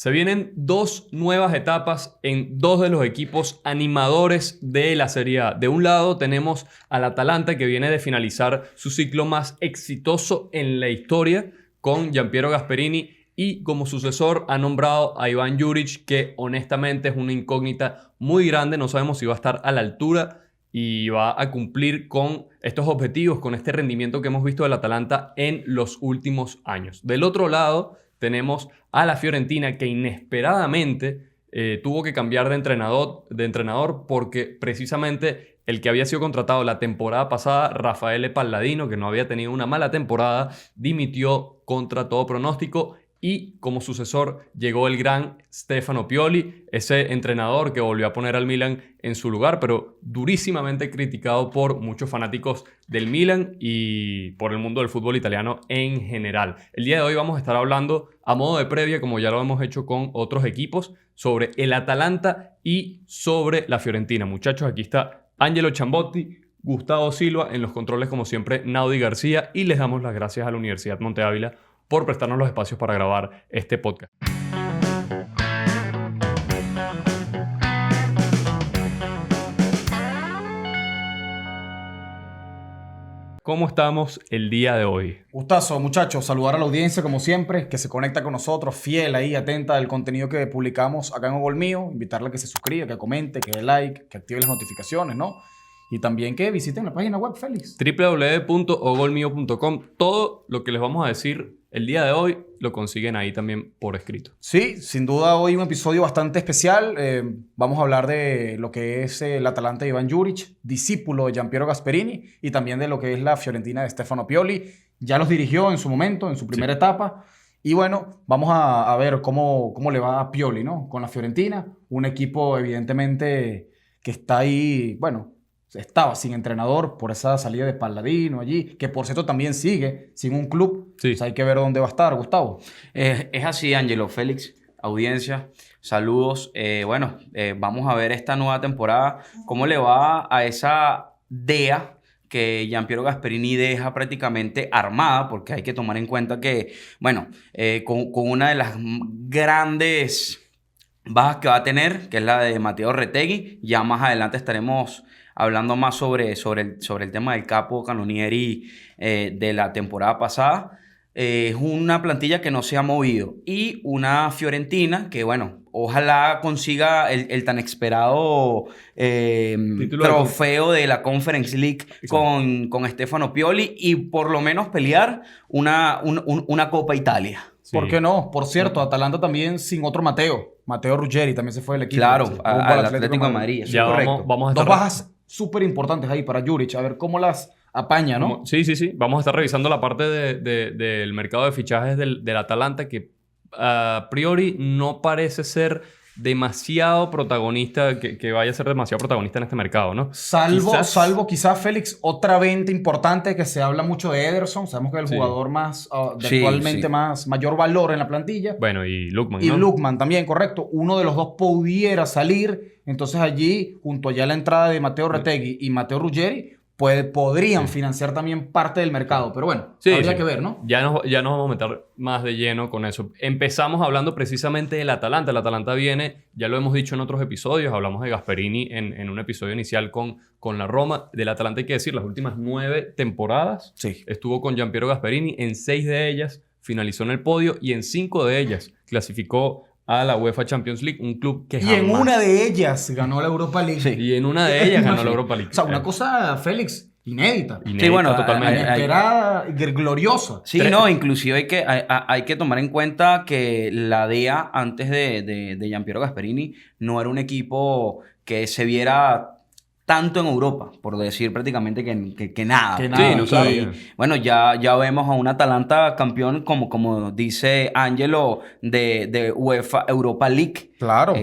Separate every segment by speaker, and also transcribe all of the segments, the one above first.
Speaker 1: Se vienen dos nuevas etapas en dos de los equipos animadores de la Serie A. De un lado tenemos al Atalanta, que viene de finalizar su ciclo más exitoso en la historia con Gianpiero Gasperini, y como sucesor ha nombrado a Ivan Juric, que honestamente es una incógnita muy grande. No sabemos si va a estar a la altura y va a cumplir con estos objetivos, con este rendimiento que hemos visto del Atalanta en los últimos años. Del otro lado tenemos a la Fiorentina, que inesperadamente tuvo que cambiar de entrenador porque precisamente el que había sido contratado la temporada pasada, Raffaele Palladino, que no había tenido una mala temporada, dimitió contra todo pronóstico. Y como sucesor llegó el gran Stefano Pioli, ese entrenador que volvió a poner al Milan en su lugar, pero durísimamente criticado por muchos fanáticos del Milan y por el mundo del fútbol italiano en general. El día de hoy vamos a estar hablando a modo de previa, como ya lo hemos hecho con otros equipos, sobre el Atalanta y sobre la Fiorentina. Muchachos, aquí está Angelo Chambotti, Gustavo Silva en los controles, como siempre, Naudi García, y les damos las gracias a la Universidad Monte Ávila por prestarnos los espacios para grabar este podcast. ¿Cómo estamos el día de hoy?
Speaker 2: Gustazo, muchachos, saludar a la audiencia como siempre, que se conecta con nosotros, fiel ahí, atenta al contenido que publicamos acá en Ogol Mío. Invitarle a que se suscriba, que comente, que dé like, que active las notificaciones, ¿no? Y también que visiten la página web, Félix.
Speaker 1: www.ogolmio.com. Todo lo que les vamos a decir el día de hoy lo consiguen ahí también por escrito.
Speaker 2: Sí, sin duda hoy un episodio bastante especial. Vamos a hablar de lo que es el Atalanta de Ivan Juric, discípulo de Gianpiero Gasperini, y también de lo que es la Fiorentina de Stefano Pioli. Ya los dirigió en su momento, en su primera etapa. Y bueno, vamos a ver cómo le va a Pioli, ¿no? Con la Fiorentina, un equipo evidentemente que está ahí, bueno, estaba sin entrenador por esa salida de Palladino allí, que por cierto también sigue sin un club.
Speaker 1: Sí.
Speaker 2: O sea, hay que ver dónde va a estar, Gustavo.
Speaker 3: Es así, Angelo, Félix, audiencia, saludos. Vamos a ver esta nueva temporada, cómo le va a esa DEA que Gianpiero Gasperini deja prácticamente armada, porque hay que tomar en cuenta que, con una de las grandes bajas que va a tener, que es la de Matteo Retegui. Ya más adelante estaremos hablando más sobre el tema del capo Canonieri de la temporada pasada. Es una plantilla que no se ha movido. Y una Fiorentina que, ojalá consiga el tan esperado trofeo de la Conference League con Stefano Pioli, y por lo menos pelear una Copa Italia.
Speaker 2: Sí. ¿Por qué no? Por cierto, Atalanta también sin otro Matteo Ruggeri también se fue del equipo.
Speaker 3: Claro,
Speaker 2: sí,
Speaker 3: al Atlético de Madrid.
Speaker 1: Ya
Speaker 3: correcto.
Speaker 1: Vamos a estar...
Speaker 2: Dos bajas súper importantes ahí para Juric. A ver cómo las apaña, ¿no?
Speaker 1: Sí. Vamos a estar revisando la parte del mercado de fichajes del Atalanta, que a priori no parece ser demasiado protagonista, que vaya a ser demasiado protagonista en este mercado, ¿no?
Speaker 2: Salvo quizás, Félix, otra venta importante que se habla mucho de Ederson. Sabemos que es el jugador más actualmente mayor valor en la plantilla.
Speaker 1: Bueno, y Lookman,
Speaker 2: y
Speaker 1: ¿no?
Speaker 2: Lookman también, correcto. Uno de los dos pudiera salir. Entonces allí, junto a ya la entrada de Matteo Retegui y Matteo Ruggeri, podrían financiar también parte del mercado. Pero bueno, habría que ver, ¿no?
Speaker 1: Ya nos vamos a meter más de lleno con eso. Empezamos hablando precisamente del Atalanta. El Atalanta viene, ya lo hemos dicho en otros episodios, hablamos de Gasperini en un episodio inicial con la Roma. Del Atalanta hay que decir, las últimas 9 temporadas estuvo con Gianpiero Gasperini. En 6 de ellas finalizó en el podio, y en 5 de ellas clasificó a la UEFA Champions League, un club que jamás...
Speaker 2: Y en una de ellas ganó la Europa League.
Speaker 1: Sí. Y en una de ellas ganó la Europa League.
Speaker 2: O sea, una cosa, Félix, inédita.
Speaker 3: Sí, bueno, totalmente.
Speaker 2: Inesperada, gloriosa.
Speaker 3: Sí, inclusive hay que tomar en cuenta que la DEA, antes de Gianpiero Gasperini, no era un equipo que se viera tanto en Europa, por decir prácticamente que nada.
Speaker 2: Que nada.
Speaker 1: Sí, no sabía.
Speaker 3: Bueno, ya vemos a un Atalanta campeón, como dice Angelo, de UEFA Europa League.
Speaker 2: Claro.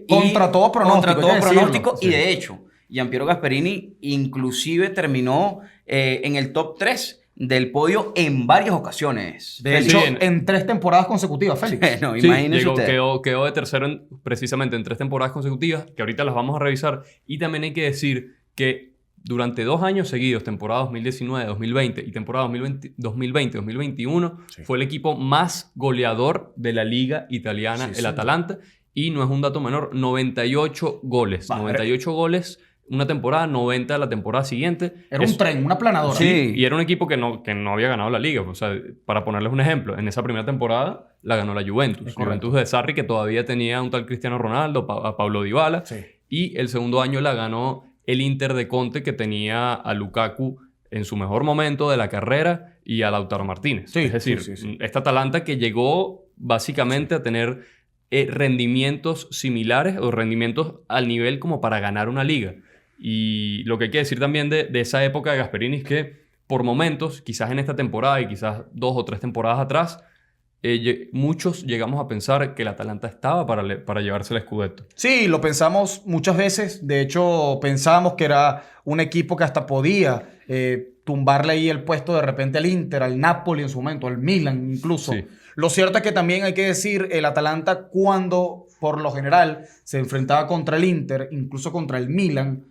Speaker 3: Contra
Speaker 2: todo
Speaker 3: pronóstico. Y de hecho, Gianpiero Gasperini inclusive terminó en el top 3 del podio en varias ocasiones.
Speaker 2: De hecho, en 3 temporadas consecutivas, Félix.
Speaker 3: No, imagínese usted.
Speaker 1: Quedó de tercero precisamente en 3 temporadas consecutivas, que ahorita las vamos a revisar. Y también hay que decir que durante 2 años seguidos, temporada 2019-2020 y temporada 2020-2021,
Speaker 2: Sí.
Speaker 1: fue el equipo más goleador de la liga italiana,
Speaker 2: Sí,
Speaker 1: el
Speaker 2: señor.
Speaker 1: Atalanta. Y no es un dato menor, 98 goles.
Speaker 2: Madre.
Speaker 1: 98 goles una temporada, 90 la temporada siguiente.
Speaker 2: Era un tren, una planadora.
Speaker 3: Sí.
Speaker 1: Y era un equipo que no había ganado la liga. O sea, para ponerles un ejemplo, en esa primera temporada la ganó la Juventus.
Speaker 2: Es correcto.
Speaker 1: Juventus de Sarri, que todavía tenía un tal Cristiano Ronaldo, a Pablo Dybala.
Speaker 2: Sí.
Speaker 1: Y el segundo año la ganó el Inter de Conte, que tenía a Lukaku en su mejor momento de la carrera y a Lautaro Martínez.
Speaker 2: Sí,
Speaker 1: Es decir,
Speaker 2: sí.
Speaker 1: esta Atalanta que llegó básicamente a tener rendimientos similares o rendimientos al nivel como para ganar una liga. Y lo que hay que decir también de esa época de Gasperini es que por momentos, quizás en esta temporada y quizás 2 o 3 temporadas atrás, muchos llegamos a pensar que el Atalanta estaba para llevarse el Scudetto.
Speaker 2: Sí, lo pensamos muchas veces. De hecho, pensábamos que era un equipo que hasta podía tumbarle ahí el puesto de repente al Inter, al Napoli en su momento, al Milan incluso.
Speaker 1: Sí.
Speaker 2: Lo cierto es que también hay que decir, el Atalanta cuando por lo general se enfrentaba contra el Inter, incluso contra el Milan,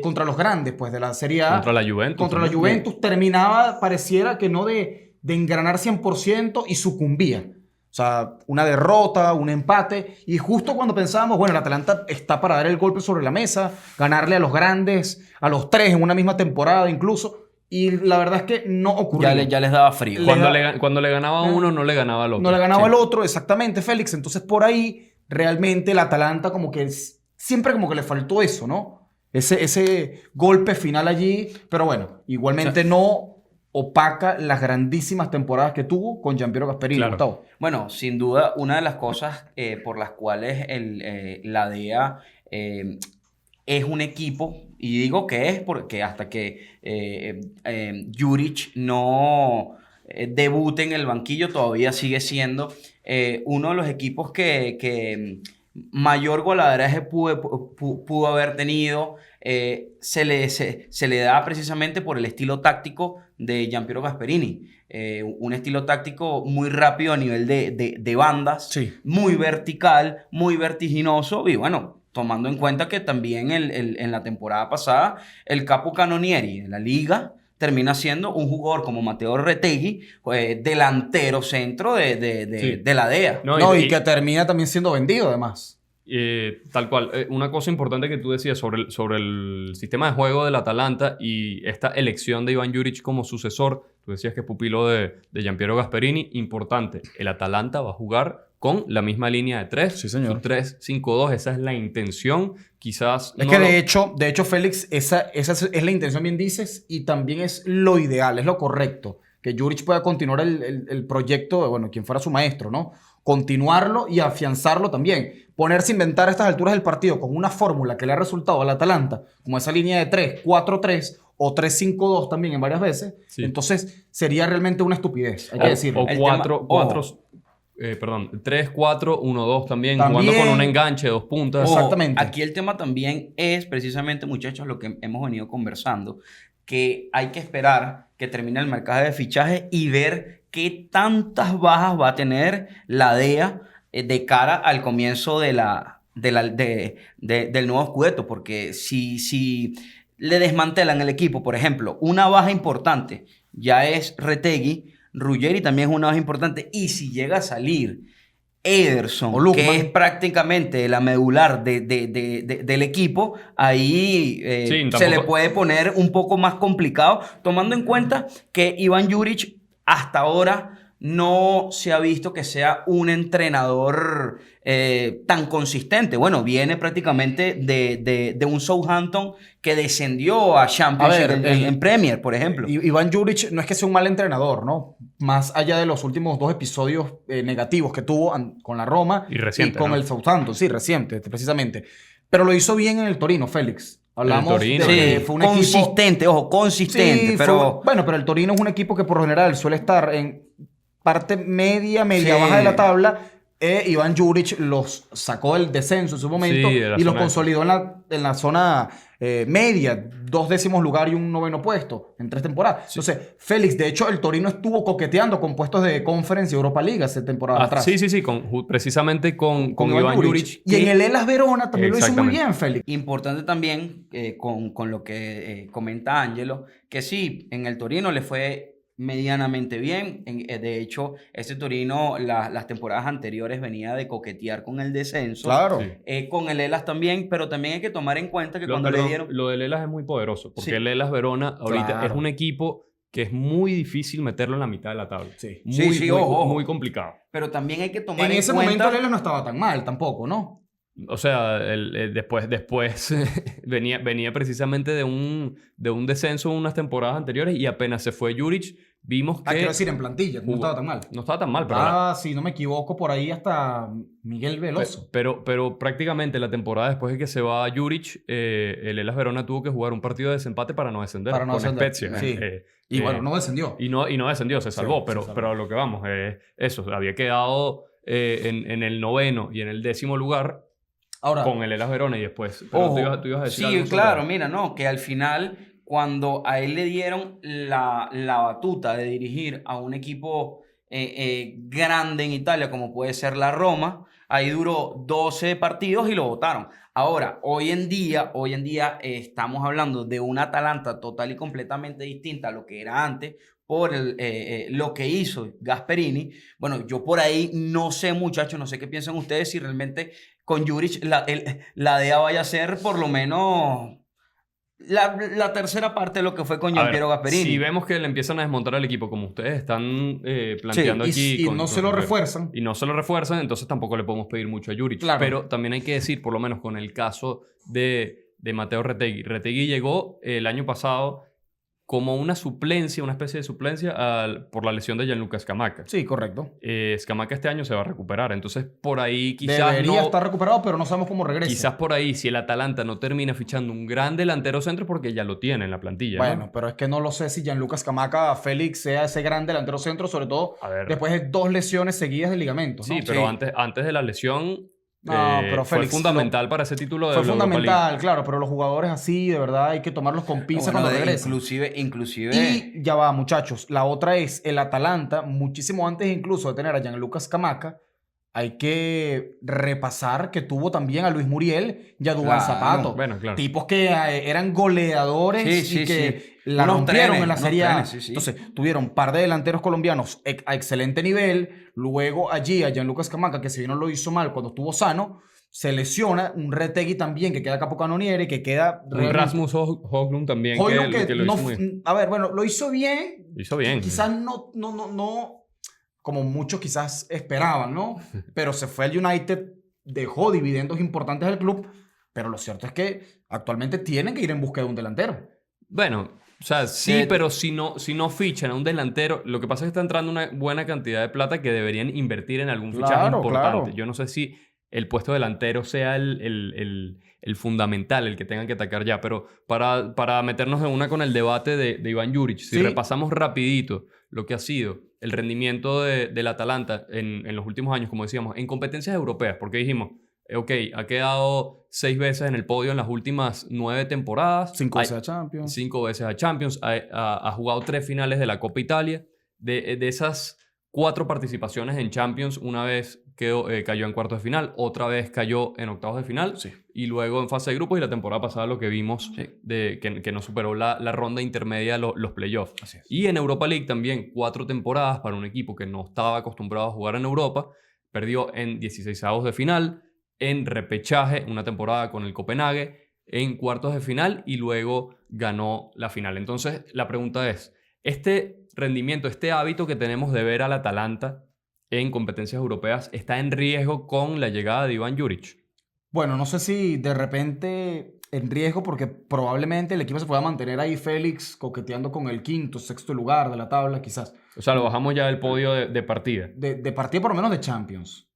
Speaker 2: contra los grandes pues de la Serie A.
Speaker 1: Contra la Juventus.
Speaker 2: Contra la
Speaker 1: también.
Speaker 2: Juventus terminaba, pareciera que no de engranar 100% y sucumbía. O sea, una derrota, un empate. Y justo cuando pensábamos, bueno, el Atalanta está para dar el golpe sobre la mesa, ganarle a los grandes, a los 3 en una misma temporada incluso. Y la verdad es que no ocurrió.
Speaker 3: Ya les daba frío.
Speaker 1: Cuando le ganaba a uno, no le ganaba al otro.
Speaker 2: No le ganaba
Speaker 1: Sí.
Speaker 2: al otro, exactamente, Félix. Entonces, por ahí, realmente el Atalanta como que siempre como que le faltó eso, ¿no? Ese golpe final allí. Pero bueno, igualmente no opaca las grandísimas temporadas que tuvo con Giampiero Gasperini.
Speaker 1: Claro.
Speaker 2: Gustavo.
Speaker 3: Bueno, sin duda, una de las cosas por las cuales la DEA es un equipo, y digo que es porque hasta que Juric no debute en el banquillo, todavía sigue siendo uno de los equipos que mayor goleaderaje pudo haber tenido. Se le da precisamente por el estilo táctico de Giampiero Gasperini. Un estilo táctico muy rápido a nivel de bandas,
Speaker 2: Sí.
Speaker 3: muy vertical, muy vertiginoso. Y bueno, tomando en cuenta que también en la temporada pasada el Capo Cannonieri en la liga termina siendo un jugador como Matteo Retegui, delantero centro
Speaker 1: Sí.
Speaker 3: de la DEA.
Speaker 2: No, y que termina también siendo vendido además.
Speaker 1: Tal cual. Una cosa importante que tú decías sobre el sistema de juego del Atalanta y esta elección de Ivan Juric como sucesor. Tú decías que es pupilo de Giampiero Gasperini. Importante. El Atalanta va a jugar con la misma línea de 3.
Speaker 2: Sí, señor.
Speaker 1: Un 3-5-2. Esa es la intención. Quizás...
Speaker 2: Es
Speaker 1: no
Speaker 2: que
Speaker 1: lo-
Speaker 2: de hecho, Félix, esa es la intención, bien dices, y también es lo ideal, es lo correcto. Que Juric pueda continuar el proyecto de, bueno, quien fuera su maestro, ¿no? Continuarlo y afianzarlo también. Ponerse a inventar a estas alturas del partido con una fórmula que le ha resultado al Atalanta, como esa línea de 3, 4-3 o 3-5-2 también en varias veces,
Speaker 1: Sí.
Speaker 2: entonces sería realmente una estupidez, hay que decirlo.
Speaker 1: O
Speaker 3: El
Speaker 1: 3-4-1-2 también,
Speaker 2: También.
Speaker 1: jugando con un enganche, 2 puntas.
Speaker 2: Ojo. Exactamente.
Speaker 3: Aquí el tema también es precisamente, muchachos, lo que hemos venido conversando, que hay que esperar que termine el mercado de fichajes y ver qué tantas bajas va a tener la DEA de cara al comienzo del nuevo Scudetto, porque si le desmantelan el equipo, por ejemplo, una baja importante ya es Retegui, Ruggeri también es una baja importante, y si llega a salir Ederson,
Speaker 2: O Lukman,
Speaker 3: que es prácticamente la medular del equipo, ahí
Speaker 1: Sí,
Speaker 3: se le
Speaker 1: tampoco-
Speaker 3: puede poner un poco más complicado, tomando en cuenta que Ivan Juric hasta ahora no se ha visto que sea un entrenador tan consistente. Bueno, viene prácticamente de un Southampton que descendió a Championship
Speaker 2: A ver,
Speaker 3: en Premier, por ejemplo.
Speaker 2: Iván Juric no es que sea un mal entrenador, ¿no? Más allá de los últimos 2 episodios negativos que tuvo con la Roma
Speaker 1: Y reciente,
Speaker 2: con
Speaker 1: ¿no?
Speaker 2: el Southampton, sí, reciente, precisamente. Pero lo hizo bien en el Torino, Félix. Hablamos
Speaker 1: Torino,
Speaker 2: de
Speaker 3: Sí,
Speaker 2: que fue un equipo...
Speaker 3: consistente, ojo, consistente,
Speaker 2: Sí,
Speaker 3: pero...
Speaker 2: bueno, pero el Torino es un equipo que por lo general suele estar en parte media
Speaker 3: Sí.
Speaker 2: baja de la tabla, Iván Juric los sacó del descenso en su momento
Speaker 1: Sí, de la
Speaker 2: y los
Speaker 1: zona
Speaker 2: consolidó en la zona media, 2º lugar y un 9º puesto en 3 temporadas. Entonces, Félix, de hecho, el Torino estuvo coqueteando con puestos de Conference y Europa League hace temporada atrás.
Speaker 1: Sí, precisamente con Iván Juric.
Speaker 2: Y en el Hellas Verona también lo hizo muy
Speaker 1: Exactamente.
Speaker 2: bien, Félix.
Speaker 3: Importante también con lo que comenta Ángelo, que sí, en el Torino le fue medianamente bien. De hecho, ese Torino las temporadas anteriores venía de coquetear con el descenso.
Speaker 2: Claro.
Speaker 1: Sí.
Speaker 3: Con el Hellas también, pero también hay que tomar en cuenta que cuando le
Speaker 1: Perdón,
Speaker 3: dieron...
Speaker 1: lo del Hellas es muy poderoso, porque
Speaker 3: Sí.
Speaker 1: el Hellas Verona ahorita
Speaker 2: Claro.
Speaker 1: es un equipo que es muy difícil meterlo en la mitad de la tabla.
Speaker 2: Sí.
Speaker 3: Sí, ojo.
Speaker 1: Muy complicado.
Speaker 3: Pero también hay que tomar
Speaker 2: En
Speaker 3: en
Speaker 2: ese
Speaker 3: cuenta...
Speaker 2: momento el Hellas no estaba tan mal tampoco, ¿no?
Speaker 1: O sea, después venía precisamente de un descenso en unas temporadas anteriores y apenas se fue Juric, vimos que
Speaker 2: Quiero decir, en plantilla, no
Speaker 1: jugó.
Speaker 2: estaba tan mal.
Speaker 1: No estaba tan mal, pero
Speaker 2: Si no me equivoco, por ahí hasta Miguel Veloso.
Speaker 1: pero prácticamente la temporada después de que se va Juric, el Hellas Verona tuvo que jugar un partido de desempate para no descender
Speaker 2: Para no
Speaker 1: con
Speaker 2: descender,
Speaker 1: Spezia.
Speaker 2: sí. Y bueno, no descendió.
Speaker 1: Y no descendió, se salvó,
Speaker 2: se
Speaker 1: pero,
Speaker 2: salvó.
Speaker 1: pero a lo que vamos, eso, había quedado en el 9º y en el 10º lugar
Speaker 2: Ahora,
Speaker 1: con el Hellas Verona y después. Pero
Speaker 3: Ojo,
Speaker 1: tú ibas a decir
Speaker 3: sí,
Speaker 1: algo sobre-
Speaker 3: claro, mira, no, que al final, cuando a él le dieron la batuta de dirigir a un equipo grande en Italia, como puede ser la Roma, ahí duró 12 partidos y lo votaron. Ahora, hoy en día estamos hablando de una Atalanta total y completamente distinta a lo que era antes por lo que hizo Gasperini. Bueno, yo por ahí no sé, muchachos, no sé qué piensan ustedes, si realmente con Juric la DEA vaya a ser por lo menos la tercera parte de lo que fue con
Speaker 1: A ver,
Speaker 3: Gianpiero Gasperini.
Speaker 1: si vemos que le empiezan a desmontar al equipo como ustedes están planteando
Speaker 2: y
Speaker 1: aquí...
Speaker 2: no se lo refuerzan.
Speaker 1: Y no se lo refuerzan, entonces tampoco le podemos pedir mucho a Juric.
Speaker 2: Claro.
Speaker 1: Pero también hay que decir, por lo menos con el caso de Matteo Retegui. Retegui llegó el año pasado como una suplencia, una especie de suplencia por la lesión de Gianluca Scamacca.
Speaker 2: Sí, correcto.
Speaker 1: Scamacca este año se va a recuperar, entonces por ahí quizás
Speaker 2: Debería
Speaker 1: no...
Speaker 2: estar recuperado, pero no sabemos cómo regresa.
Speaker 1: Quizás por ahí, si el Atalanta no termina fichando un gran delantero centro, porque ya lo tiene en la plantilla.
Speaker 2: Bueno,
Speaker 1: ¿no?
Speaker 2: pero es que no lo sé si Gianluca Scamacca, Félix, sea ese gran delantero centro, sobre todo
Speaker 1: A ver.
Speaker 2: después de 2 lesiones seguidas de ligamentos, ¿no?
Speaker 1: Sí, pero antes de la lesión
Speaker 2: No, pero
Speaker 1: fue
Speaker 2: Félix,
Speaker 1: fundamental para ese título de
Speaker 2: Fue
Speaker 1: la Europa League.
Speaker 2: fundamental, claro, pero los jugadores así, de verdad, hay que tomarlos con pinzas
Speaker 3: Bueno,
Speaker 2: cuando regresen.
Speaker 3: inclusive
Speaker 2: Y ya va, muchachos. La otra es el Atalanta, muchísimo antes incluso de tener a Gianluca Scamacca, hay que repasar que tuvo también a Luis Muriel y a Duván
Speaker 3: Claro,
Speaker 2: Zapata.
Speaker 1: bueno, claro.
Speaker 2: Tipos que eran goleadores
Speaker 3: Sí,
Speaker 2: y que
Speaker 3: sí.
Speaker 2: la
Speaker 3: Unos
Speaker 2: rompieron
Speaker 3: trenes,
Speaker 2: en la
Speaker 3: unos
Speaker 2: Serie A.
Speaker 3: trenes, sí, sí.
Speaker 2: Entonces, tuvieron un par de delanteros colombianos a excelente nivel. Luego allí a Gianluca Scamacca, que si bien no lo hizo mal cuando estuvo sano, se lesiona. Un Retegui también, que queda capocannoniere, que queda...
Speaker 1: Un Rasmus Højlund también,
Speaker 2: Højlund
Speaker 1: que lo
Speaker 2: no,
Speaker 1: hizo muy...
Speaker 2: a ver, bueno, lo hizo bien.
Speaker 1: Lo hizo bien.
Speaker 2: Quizás no, como muchos quizás esperaban, ¿no? Pero se fue al United, dejó dividendos importantes del club, pero lo cierto es que actualmente tienen que ir en busca de un delantero.
Speaker 1: Bueno, o sea, sí, pero si no fichan a un delantero, lo que pasa es que está entrando una buena cantidad de plata que deberían invertir en algún fichaje
Speaker 2: Claro,
Speaker 1: importante.
Speaker 2: claro.
Speaker 1: Yo no sé si el puesto delantero sea el fundamental, el que tengan que atacar ya, pero para meternos de una con el debate de Iván Juric, si
Speaker 2: Sí.
Speaker 1: repasamos rapidito lo que ha sido el rendimiento del Atalanta en los últimos años, como decíamos, en competencias europeas, porque dijimos, ok, ha quedado 6 veces en el podio en las últimas 9 temporadas.
Speaker 2: 5
Speaker 1: Hay-
Speaker 2: veces a Champions.
Speaker 1: 5 veces a Champions, ha jugado 3 finales de la Copa Italia. De esas 4 participaciones en Champions, una vez cayó en cuartos de final, otra vez cayó en octavos de final,
Speaker 2: Sí.
Speaker 1: y luego en fase de grupos, y la temporada pasada lo que vimos,
Speaker 3: Sí.
Speaker 1: que no superó la ronda intermedia, los playoffs.
Speaker 2: Así es.
Speaker 1: Y en Europa League también 4 temporadas para un equipo que no estaba acostumbrado a jugar en Europa, perdió en 16avos de final, en repechaje, una temporada con el Copenhague, en cuartos de final y luego ganó la final. Entonces, la pregunta es, este rendimiento, este hábito que tenemos de ver al Atalanta en competencias europeas, ¿está en riesgo con la llegada de Iván Juric?
Speaker 2: Bueno, no sé si de repente en riesgo, porque probablemente el equipo se pueda mantener ahí, Félix, coqueteando con el 5º, 6º lugar de la tabla, quizás.
Speaker 1: O sea, lo bajamos ya del podio de partida.
Speaker 2: De partida por lo menos de Champions.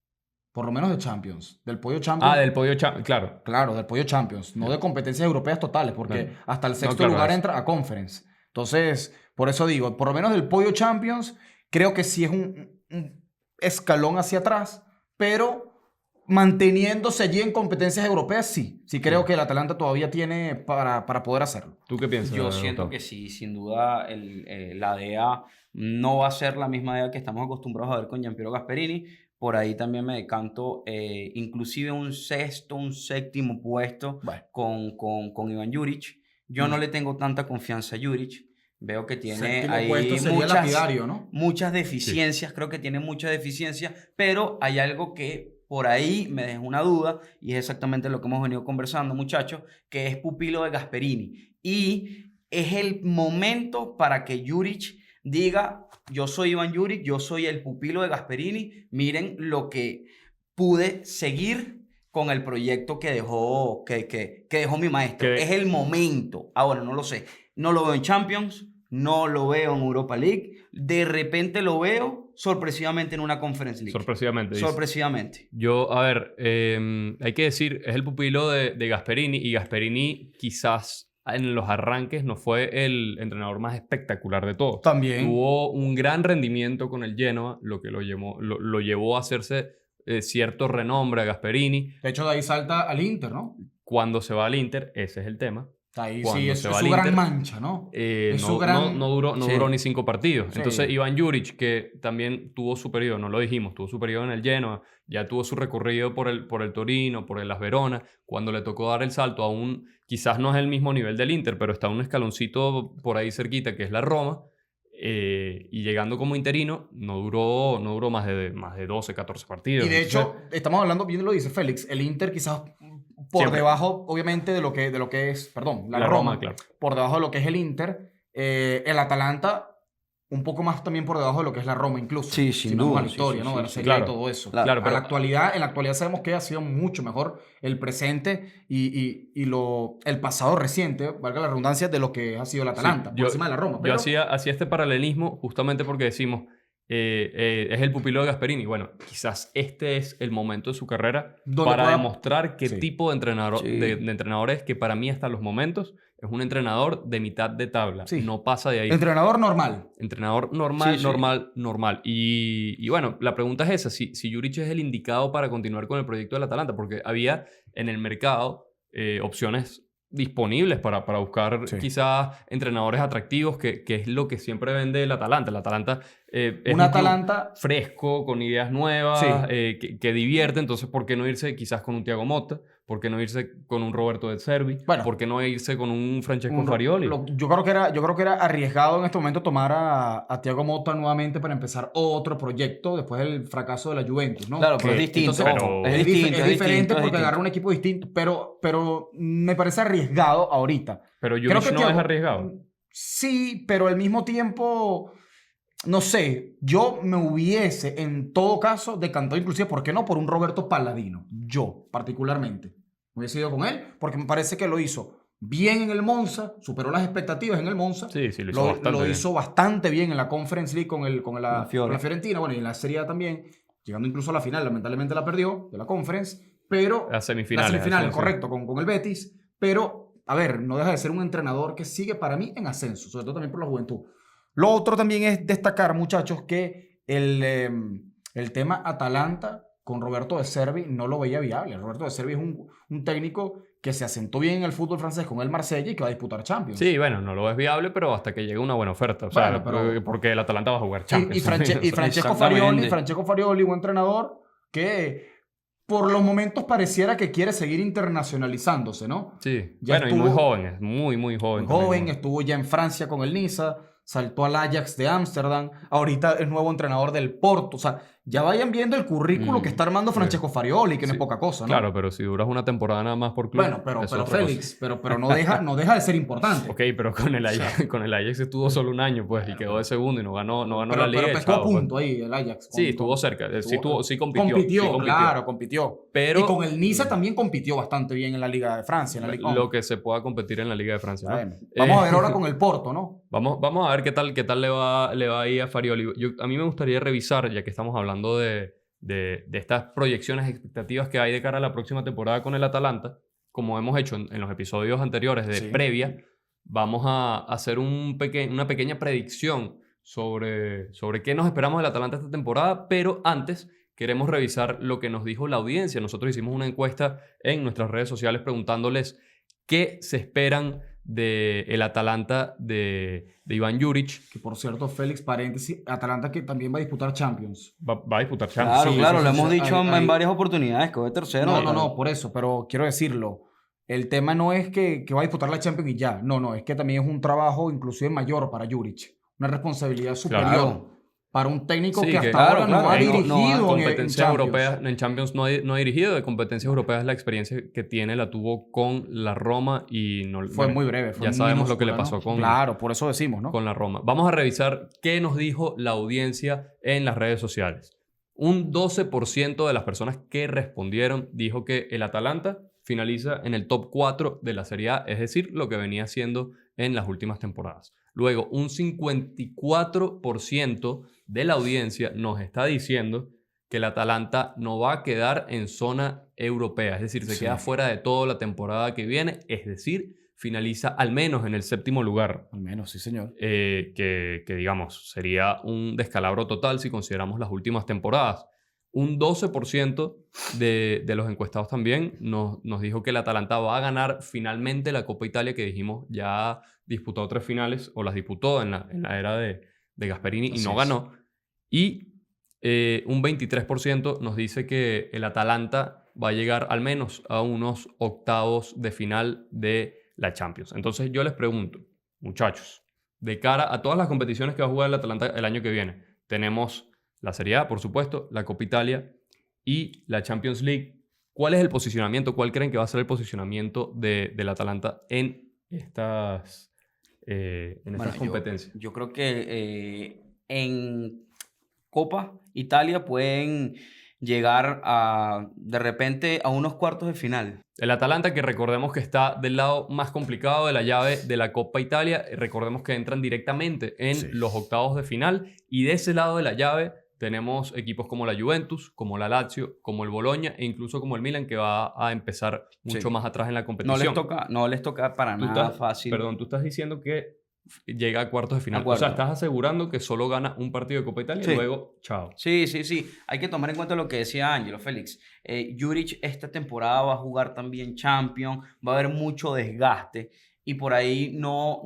Speaker 2: Por lo menos de Champions. Del podio Champions.
Speaker 1: Del podio, claro.
Speaker 2: Claro, del podio Champions. No de competencias europeas totales, porque
Speaker 1: No.
Speaker 2: hasta el 6º
Speaker 1: claro,
Speaker 2: lugar
Speaker 1: eso.
Speaker 2: entra a Conference. Entonces, por eso digo, por lo menos del podio Champions, creo que sí es un escalón hacia atrás, pero manteniéndose allí en competencias europeas, sí. Sí creo que el Atalanta todavía tiene para poder hacerlo.
Speaker 1: ¿Tú qué piensas?
Speaker 3: Yo siento
Speaker 1: Gustavo?
Speaker 3: que sí, sin duda la DEA no va a ser la misma DEA que estamos acostumbrados a ver con Giampiero Gasperini. Por ahí también me decanto inclusive un sexto, un séptimo puesto
Speaker 2: Bueno,
Speaker 3: con Iván Juric. Yo no le tengo tanta confianza a Juric. Veo que tiene
Speaker 2: séptimo
Speaker 3: ahí
Speaker 2: puesto sería lapidario, ¿no?
Speaker 3: muchas deficiencias, creo que tiene muchas deficiencias, pero hay algo que por ahí me deja una duda y es exactamente lo que hemos venido conversando, muchachos, que es pupilo de Gasperini. Y es el momento para que Juric diga, yo soy Iván Juric, yo soy el pupilo de Gasperini, miren lo que pude seguir con el proyecto que dejó, que dejó mi maestro.
Speaker 1: Que-
Speaker 3: Es el momento. Ahora, no lo sé. No lo veo en Champions, no lo veo en Europa League. De repente lo veo sorpresivamente en una Conference League.
Speaker 1: Sorpresivamente. dice.
Speaker 3: Sorpresivamente.
Speaker 1: Yo, a ver, hay que decir, es el pupilo de Gasperini y Gasperini quizás en los arranques no fue el entrenador más espectacular de todos.
Speaker 2: También.
Speaker 1: Tuvo un gran rendimiento con el Genoa, lo que lo llevó a hacerse cierto renombre a Gasperini.
Speaker 2: De hecho, de ahí salta al Inter, ¿no?
Speaker 1: Cuando se va al Inter, ese es el tema.
Speaker 2: Ahí
Speaker 1: Cuando
Speaker 2: sí, es
Speaker 1: se va
Speaker 2: su
Speaker 1: al
Speaker 2: gran
Speaker 1: Inter,
Speaker 2: mancha, ¿no? Es su
Speaker 1: no,
Speaker 2: gran...
Speaker 1: no duró
Speaker 3: Sí.
Speaker 1: ni 5 partidos.
Speaker 2: Sí.
Speaker 1: Entonces, Iván Juric, que también tuvo su periodo, no lo dijimos, tuvo su periodo en el Genoa, ya tuvo su recorrido por el Torino, por el Las Verona, cuando le tocó dar el salto a quizás no es el mismo nivel del Inter, pero está un escaloncito por ahí cerquita, que es la Roma, y llegando como interino, no duró más de 12, 14 partidos.
Speaker 2: Y de
Speaker 1: Entonces,
Speaker 2: hecho, estamos hablando, bien lo dice Félix, el Inter quizás por
Speaker 1: Siempre.
Speaker 2: debajo, obviamente, de lo que es, perdón, la
Speaker 1: la
Speaker 2: Roma,
Speaker 1: Roma, claro.
Speaker 2: por debajo de lo que es el Inter, el Atalanta un poco más también por debajo de lo que es la Roma incluso.
Speaker 3: Sí,
Speaker 2: si
Speaker 3: sin
Speaker 2: nos vamos
Speaker 3: duda,
Speaker 2: a la
Speaker 3: sí,
Speaker 2: historia,
Speaker 3: sí,
Speaker 2: ¿no?
Speaker 3: sí,
Speaker 2: De la
Speaker 3: sí.
Speaker 2: Serie
Speaker 1: Claro.
Speaker 2: y todo eso.
Speaker 3: Claro.
Speaker 1: Claro,
Speaker 2: En
Speaker 1: pero-
Speaker 2: la actualidad sabemos que ha sido mucho mejor el presente y el pasado reciente, valga la redundancia, de lo que ha sido el Atalanta,
Speaker 1: Sí,
Speaker 2: por encima de la Roma.
Speaker 1: Yo
Speaker 2: Pero
Speaker 1: hacía este paralelismo justamente porque decimos, es el pupilo de Gasperini. Bueno, quizás este es el momento de su carrera
Speaker 2: Donde
Speaker 1: para
Speaker 2: pueda-
Speaker 1: demostrar qué
Speaker 2: Sí.
Speaker 1: tipo de entrenador,
Speaker 3: Sí.
Speaker 1: de entrenador es, que para mí hasta los momentos es un entrenador de mitad de tabla.
Speaker 2: Sí.
Speaker 1: No pasa de ahí.
Speaker 2: entrenador normal.
Speaker 1: Entrenador normal,
Speaker 3: Sí, sí.
Speaker 1: normal. Y bueno, la pregunta es esa, si Juric es el indicado para continuar con el proyecto del Atalanta, porque había en el mercado opciones disponibles para buscar
Speaker 2: Sí.
Speaker 1: quizás entrenadores atractivos, que es lo que siempre vende el Atalanta. El Atalanta es
Speaker 2: Un
Speaker 1: un club
Speaker 2: Atalanta...
Speaker 1: fresco, con ideas nuevas,
Speaker 2: Sí.
Speaker 1: que divierte. Entonces, ¿por qué no irse quizás con un Thiago Motta? ¿Por qué no irse con un Roberto De Zerbi?
Speaker 2: Bueno.
Speaker 1: ¿Por qué no irse con un Francesco
Speaker 2: Un-
Speaker 1: Farioli?
Speaker 2: yo creo que era arriesgado en este momento tomar a Thiago Motta nuevamente para empezar otro proyecto después del fracaso de la Juventus, ¿no?
Speaker 3: Claro, pero es
Speaker 1: Que-
Speaker 3: distinto.
Speaker 2: entonces,
Speaker 3: ojo,
Speaker 1: pero-
Speaker 3: es distinto.
Speaker 2: es diferente
Speaker 3: distinto,
Speaker 2: porque
Speaker 3: distinto.
Speaker 2: agarra un equipo distinto, pero me parece arriesgado ahorita.
Speaker 1: Pero
Speaker 2: Creo
Speaker 1: Juric
Speaker 2: que
Speaker 1: no es
Speaker 2: Thiago-
Speaker 1: arriesgado.
Speaker 2: Sí, pero al mismo tiempo, no sé, yo me hubiese en todo caso decantado inclusive, ¿por qué no? Por un Roberto Palladino, yo particularmente. Me hubiese ido con él porque me parece que lo hizo bien en el Monza, superó las expectativas en el Monza.
Speaker 1: Sí, lo hizo bastante bien.
Speaker 2: hizo bastante bien en la Conference League con
Speaker 3: La Fiore.
Speaker 2: con la Fiorentina, bueno, y en la Serie A también, llegando incluso a la final, lamentablemente la perdió de la Conference, pero
Speaker 1: Las semifinales.
Speaker 2: las semifinales,
Speaker 1: sí.
Speaker 2: correcto, con el Betis, pero, a ver, no deja de ser un entrenador que sigue para mí en ascenso, sobre todo también por la juventud. Lo otro también es destacar, muchachos, que el tema Atalanta con Roberto De Zerbi no lo veía viable. Roberto De Zerbi es un técnico que se asentó bien en el fútbol francés con el Marsella y que va a disputar Champions.
Speaker 1: Sí, bueno, no lo es viable, pero hasta que llegue una buena oferta. O sea,
Speaker 2: Bueno, pero-
Speaker 1: porque el Atalanta va a jugar
Speaker 2: Y,
Speaker 1: Champions.
Speaker 2: y Francesco
Speaker 3: Exactamente.
Speaker 2: Francesco Farioli, un entrenador que por los momentos pareciera que quiere seguir internacionalizándose, ¿no?
Speaker 1: Sí,
Speaker 2: Ya
Speaker 1: bueno, y muy
Speaker 2: estuvo-
Speaker 1: joven, es muy joven.
Speaker 2: Muy joven,
Speaker 1: también.
Speaker 2: estuvo ya en Francia con el Niza, saltó al Ajax de Ámsterdam, ahorita es nuevo entrenador del Porto. O sea, ya vayan viendo el currículo que está armando Francesco Farioli, que no
Speaker 1: Sí.
Speaker 2: es poca cosa, ¿no?
Speaker 1: Claro, pero si duras una temporada nada más por club.
Speaker 2: Bueno, pero
Speaker 1: es otra
Speaker 2: Félix, pero no deja de ser importante.
Speaker 1: cosa. Ok, pero con el Ajax, con el Ajax estuvo solo un año, pues, y quedó de segundo y no ganó
Speaker 2: pero,
Speaker 1: la liga.
Speaker 2: pero
Speaker 1: y
Speaker 2: pescó a
Speaker 1: chao, pues.
Speaker 2: punto ahí el Ajax.
Speaker 1: Sí, estuvo cerca. Sí compitió.
Speaker 2: Compitió,
Speaker 1: sí compitió.
Speaker 2: claro, compitió.
Speaker 1: Pero-
Speaker 2: Y con el Niza también compitió bastante bien en la Liga de Francia, en la Liga
Speaker 1: Lo que se pueda competir en la Liga de Francia. ¿no?
Speaker 2: Bueno, vamos a ver
Speaker 1: Eh,
Speaker 2: ahora con el Porto, ¿no?
Speaker 1: Vamos a ver qué tal le va ahí a Farioli. A mí me gustaría revisar, ya que estamos hablando de estas proyecciones, expectativas que hay de cara a la próxima temporada con el Atalanta, como hemos hecho en los episodios anteriores de
Speaker 2: Sí.
Speaker 1: previa, vamos a hacer una pequeña predicción sobre qué nos esperamos del Atalanta esta temporada, pero antes queremos revisar lo que nos dijo la audiencia. Nosotros hicimos una encuesta en nuestras redes sociales preguntándoles qué se esperan del Atalanta de Iván Juric.
Speaker 2: Que por cierto, Félix, paréntesis, Atalanta que también va a disputar Champions.
Speaker 1: Va a disputar Champions.
Speaker 3: Claro,
Speaker 2: Sí,
Speaker 3: claro,
Speaker 2: sí,
Speaker 3: lo
Speaker 2: sí,
Speaker 3: hemos
Speaker 2: sí.
Speaker 3: dicho en varias oportunidades, que fue tercero.
Speaker 2: No, por eso, pero quiero decirlo. El tema no es que va a disputar la Champions y ya. No, es que también es un trabajo inclusive mayor para Juric. Una responsabilidad superior
Speaker 3: Claro.
Speaker 2: para un técnico
Speaker 1: Sí,
Speaker 2: que hasta
Speaker 1: claro,
Speaker 2: ahora no
Speaker 3: claro.
Speaker 2: ha
Speaker 3: No, no,
Speaker 2: dirigido en
Speaker 1: competencias
Speaker 2: Champions.
Speaker 1: europeas en Champions no ha dirigido. De competencias europeas la experiencia que tiene la tuvo con la Roma y no
Speaker 2: Fue
Speaker 1: bueno,
Speaker 2: muy breve. Fue
Speaker 1: ya sabemos lo que le
Speaker 2: minúscula,
Speaker 1: pasó
Speaker 2: ¿no?
Speaker 1: con,
Speaker 2: Claro, por eso decimos, ¿no?
Speaker 1: con la Roma. Vamos a revisar qué nos dijo la audiencia en las redes sociales. Un 12% de las personas que respondieron dijo que el Atalanta finaliza en el top 4 de la Serie A, es decir, lo que venía haciendo en las últimas temporadas. Luego, un 54% de la audiencia nos está diciendo que el Atalanta no va a quedar en zona europea, es decir, se
Speaker 2: Sí.
Speaker 1: queda fuera de toda la temporada que viene, es decir, finaliza al menos en el 7º lugar.
Speaker 2: Al menos, sí, señor.
Speaker 1: Que digamos, sería un descalabro total si consideramos las últimas temporadas. Un 12% de los encuestados también nos dijo que el Atalanta va a ganar finalmente la Copa Italia, que dijimos ya disputó 3 finales, o las disputó en la era de Gasperini y
Speaker 2: Así
Speaker 1: no
Speaker 2: es.
Speaker 1: ganó. Y un 23% nos dice que el Atalanta va a llegar al menos a unos octavos de final de la Champions. Entonces yo les pregunto, muchachos, de cara a todas las competiciones que va a jugar el Atalanta el año que viene, tenemos la Serie A, por supuesto, la Copa Italia y la Champions League. ¿Cuál es el posicionamiento? ¿Cuál creen que va a ser el posicionamiento del Atalanta en estas competencias?
Speaker 3: Yo creo que en Copa Italia pueden llegar de repente a unos cuartos de final.
Speaker 1: El Atalanta, que recordemos que está del lado más complicado de la llave de la Copa Italia, recordemos que entran directamente en
Speaker 2: Sí.
Speaker 1: los octavos de final, y de ese lado de la llave tenemos equipos como la Juventus, como la Lazio, como el Bologna e incluso como el Milan, que va a empezar mucho
Speaker 3: Sí.
Speaker 1: más atrás en la
Speaker 3: No
Speaker 1: competición.
Speaker 3: les toca para
Speaker 1: Tú
Speaker 3: nada
Speaker 1: estás-
Speaker 3: fácil.
Speaker 1: Perdón, tú estás diciendo que llega a cuartos de final.
Speaker 3: A
Speaker 1: O sea,
Speaker 3: cuartos.
Speaker 1: estás asegurando que solo gana un partido de Copa Italia
Speaker 3: Sí.
Speaker 1: y luego, chao.
Speaker 3: Sí. Hay que tomar en cuenta lo que decía Ángelo Félix. Juric esta temporada va a jugar también Champions, va a haber mucho desgaste y por ahí no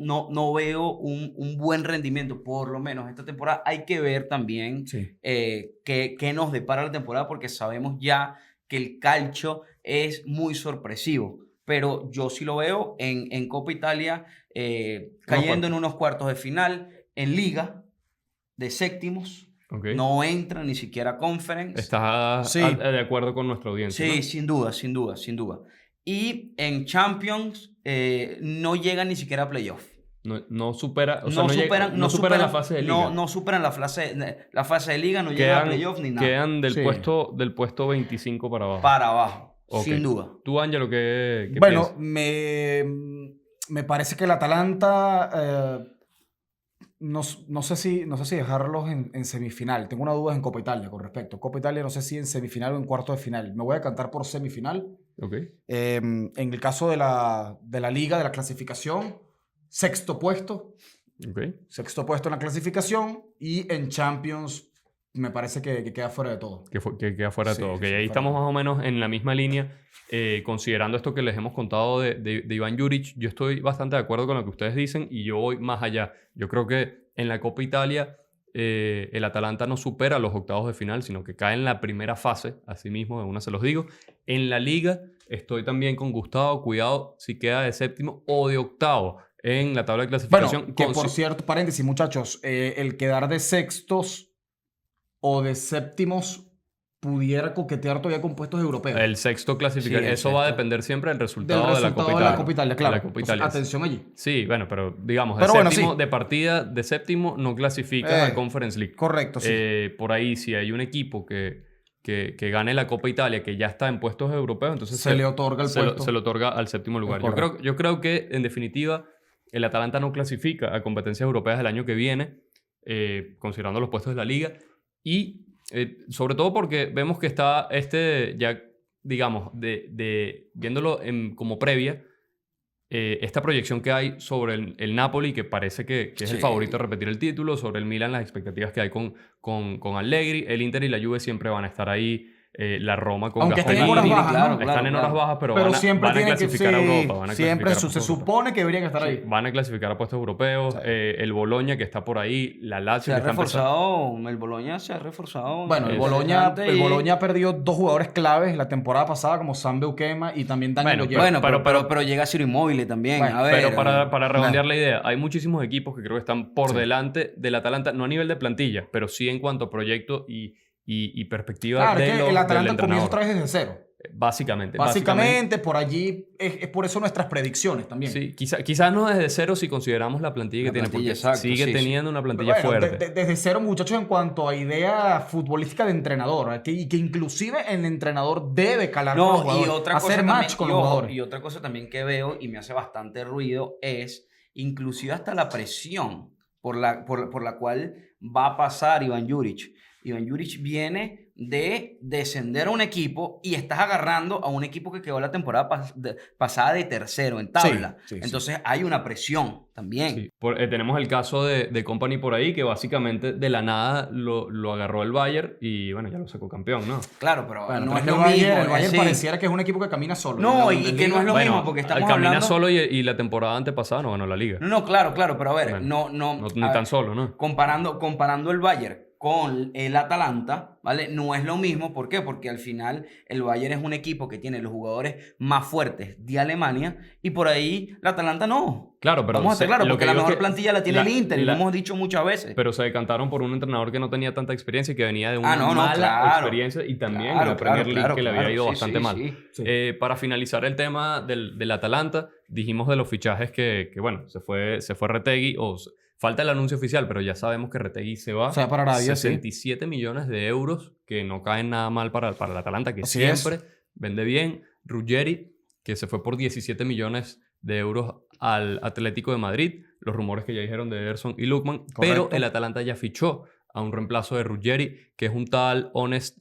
Speaker 3: veo un buen rendimiento, por lo menos esta temporada. Hay que ver también
Speaker 2: Sí.
Speaker 3: qué nos depara la temporada, porque sabemos ya que el calcio es muy sorpresivo. Pero yo sí lo veo en Copa Italia cayendo en unos cuartos de final, en Liga de séptimos.
Speaker 1: ¿Ok?
Speaker 3: No entra ni siquiera a Conference.
Speaker 1: ¿Estás
Speaker 2: Sí.
Speaker 1: de acuerdo con nuestra audiencia?
Speaker 3: Sí,
Speaker 1: ¿no?
Speaker 3: sin duda. Y en Champions no llega ni siquiera a playoff.
Speaker 1: No supera, o sea, no superan la fase de liga.
Speaker 3: No superan la fase de liga, no llegan a playoff ni nada.
Speaker 1: Quedan del,
Speaker 2: Sí.
Speaker 1: puesto 25 para abajo.
Speaker 3: Para abajo,
Speaker 1: Ok.
Speaker 3: sin duda.
Speaker 1: Tú, Ángelo, ¿qué
Speaker 2: Bueno,
Speaker 1: piensas?
Speaker 2: me parece que el Atalanta, no sé si dejarlos en semifinal. Tengo una duda en Copa Italia con respecto. Copa Italia no sé si en semifinal o en cuarto de final. Me voy a cantar por semifinal.
Speaker 1: Ok.
Speaker 2: En el caso de la liga, de la clasificación, sexto puesto
Speaker 1: Ok.
Speaker 2: en la clasificación, y en Champions me parece que queda fuera de todo.
Speaker 1: Que queda fuera de
Speaker 2: Sí,
Speaker 1: todo.
Speaker 2: sí,
Speaker 1: Ok,
Speaker 2: sí,
Speaker 1: ahí
Speaker 2: fuera
Speaker 1: estamos
Speaker 2: de
Speaker 1: más o menos en la misma línea. Considerando esto que les hemos contado de Iván Juric, yo estoy bastante de acuerdo con lo que ustedes dicen y yo voy más allá. Yo creo que en la Copa Italia el Atalanta no supera los octavos de final, sino que cae en la primera fase, así mismo, de una se los digo. En la Liga estoy también con Gustavo, cuidado si queda de séptimo o de octavo en la tabla de clasificación.
Speaker 2: Bueno, que por cierto, paréntesis, muchachos, el quedar de sextos o de séptimos pudiera coquetear todavía con puestos europeos.
Speaker 1: El sexto clasificado.
Speaker 2: Sí, el
Speaker 1: Eso va a
Speaker 2: sexto.
Speaker 1: depender siempre del
Speaker 2: Del
Speaker 1: resultado,
Speaker 2: resultado
Speaker 1: de la Copa
Speaker 2: de
Speaker 1: Italia.
Speaker 2: la Copa Italia, claro.
Speaker 1: De la Copa
Speaker 2: Entonces,
Speaker 1: Italia.
Speaker 2: atención allí.
Speaker 1: Sí, bueno, pero digamos,
Speaker 2: Pero bueno, sí.
Speaker 1: de partida de séptimo no clasificas a Conference League.
Speaker 2: Correcto, sí.
Speaker 1: Por ahí, si hay un equipo que gane la Copa Italia, que ya está en puestos europeos, entonces
Speaker 2: se le otorga el puesto.
Speaker 1: se le otorga al séptimo lugar.
Speaker 2: Es correcto.
Speaker 1: Yo creo que, en definitiva, el Atalanta no clasifica a competencias europeas el año que viene, considerando los puestos de la liga. Y sobre todo porque vemos que está ya, digamos, viéndolo como previa, esta proyección que hay sobre el Napoli, que parece que es el favorito a repetir el título, sobre el Milan, las expectativas que hay con Allegri, el Inter y la Juve siempre van a estar ahí. La Roma con
Speaker 2: Aunque estén en
Speaker 1: Gasperini,
Speaker 2: horas bajas,
Speaker 1: están en horas bajas, pero
Speaker 2: siempre
Speaker 1: van a
Speaker 2: tienen
Speaker 1: clasificar a Europa. Van a
Speaker 2: siempre
Speaker 1: clasificar a
Speaker 2: se supone que deberían estar ahí.
Speaker 1: Van a clasificar a puestos europeos.
Speaker 2: Sí.
Speaker 1: El Bologna, que está por ahí. La Lazio,
Speaker 3: Se ha
Speaker 1: que está
Speaker 3: reforzado, el Bologna se ha reforzado.
Speaker 2: Bueno, el Bologna perdió 2 jugadores claves la temporada pasada, como Sam Beukema y también Daniel Oyer.
Speaker 3: Bueno, pero llega Ciro Immobile también.
Speaker 2: Bueno,
Speaker 3: a ver,
Speaker 1: pero para redondear la idea, hay muchísimos equipos que creo que están por delante del Atalanta, no a nivel de plantilla, pero sí en cuanto a proyecto y perspectiva
Speaker 2: Claro,
Speaker 1: del
Speaker 2: es que el Atalanta
Speaker 1: entrenador.
Speaker 2: comienza otra vez desde cero.
Speaker 1: Básicamente.
Speaker 2: Por allí es por eso nuestras predicciones también.
Speaker 1: Sí, quizás no desde cero si consideramos la plantilla que tiene, porque
Speaker 3: exacto,
Speaker 1: sigue teniendo una plantilla
Speaker 2: Bueno,
Speaker 1: fuerte.
Speaker 2: desde cero, muchachos, en cuanto a idea futbolística de entrenador, y que inclusive el entrenador debe calar con los jugadores, hacer match con los jugadores.
Speaker 3: Y otra cosa también que veo y me hace bastante ruido es inclusive hasta la presión por la cual va a pasar Ivan Juric. Ivan Juric viene de descender a un equipo y estás agarrando a un equipo que quedó la temporada pasada de tercero en tabla.
Speaker 2: Sí.
Speaker 3: Entonces hay una presión también.
Speaker 1: Sí. Tenemos el caso de Kompany por ahí, que básicamente de la nada lo agarró el Bayern y bueno, ya lo sacó campeón, ¿no?
Speaker 3: Claro, pero
Speaker 2: Bueno,
Speaker 3: no
Speaker 2: pero
Speaker 3: es lo
Speaker 2: Bayern,
Speaker 3: mismo.
Speaker 2: el Bayern
Speaker 3: sí.
Speaker 2: pareciera que es un equipo que camina solo.
Speaker 3: No, y que no es lo
Speaker 1: Bueno,
Speaker 3: mismo, porque estamos
Speaker 1: camina
Speaker 3: hablando...
Speaker 1: solo y la temporada antepasada no ganó la liga.
Speaker 3: No, claro, pero a ver,
Speaker 1: Bueno,
Speaker 3: no
Speaker 1: ni
Speaker 3: a
Speaker 1: tan
Speaker 3: ver,
Speaker 1: solo, ¿no?
Speaker 3: comparando el Bayern con el Atalanta, ¿vale? No es lo mismo. ¿Por qué? Porque al final el Bayern es un equipo que tiene los jugadores más fuertes de Alemania y por ahí el Atalanta no.
Speaker 1: Claro, pero...
Speaker 3: Vamos a estar claros,
Speaker 1: lo
Speaker 3: porque
Speaker 1: que
Speaker 3: la
Speaker 1: digo es
Speaker 3: mejor
Speaker 1: que
Speaker 3: plantilla la tiene el Inter y lo hemos dicho muchas veces.
Speaker 1: Pero se decantaron por un entrenador que no tenía tanta experiencia y que venía de una
Speaker 3: no,
Speaker 1: mala
Speaker 3: claro.
Speaker 1: experiencia y también
Speaker 3: Claro,
Speaker 1: en la Premier League
Speaker 3: claro,
Speaker 1: que le había ido
Speaker 3: sí,
Speaker 1: bastante mal.
Speaker 2: Sí.
Speaker 1: Para finalizar el tema del Atalanta, dijimos de los fichajes que bueno, se fue Retegui, falta el anuncio oficial, pero ya sabemos que Retegui se va.
Speaker 2: O sea, para Arabia,
Speaker 1: 67 millones de euros, que no caen nada mal para el Atalanta, que
Speaker 2: Así
Speaker 1: siempre vende bien. Ruggeri, que se fue por 17 millones de euros al Atlético de Madrid. Los rumores que ya dijeron de Ederson y Lookman. Pero el Atalanta ya fichó a un reemplazo de Ruggeri, que es un tal Honest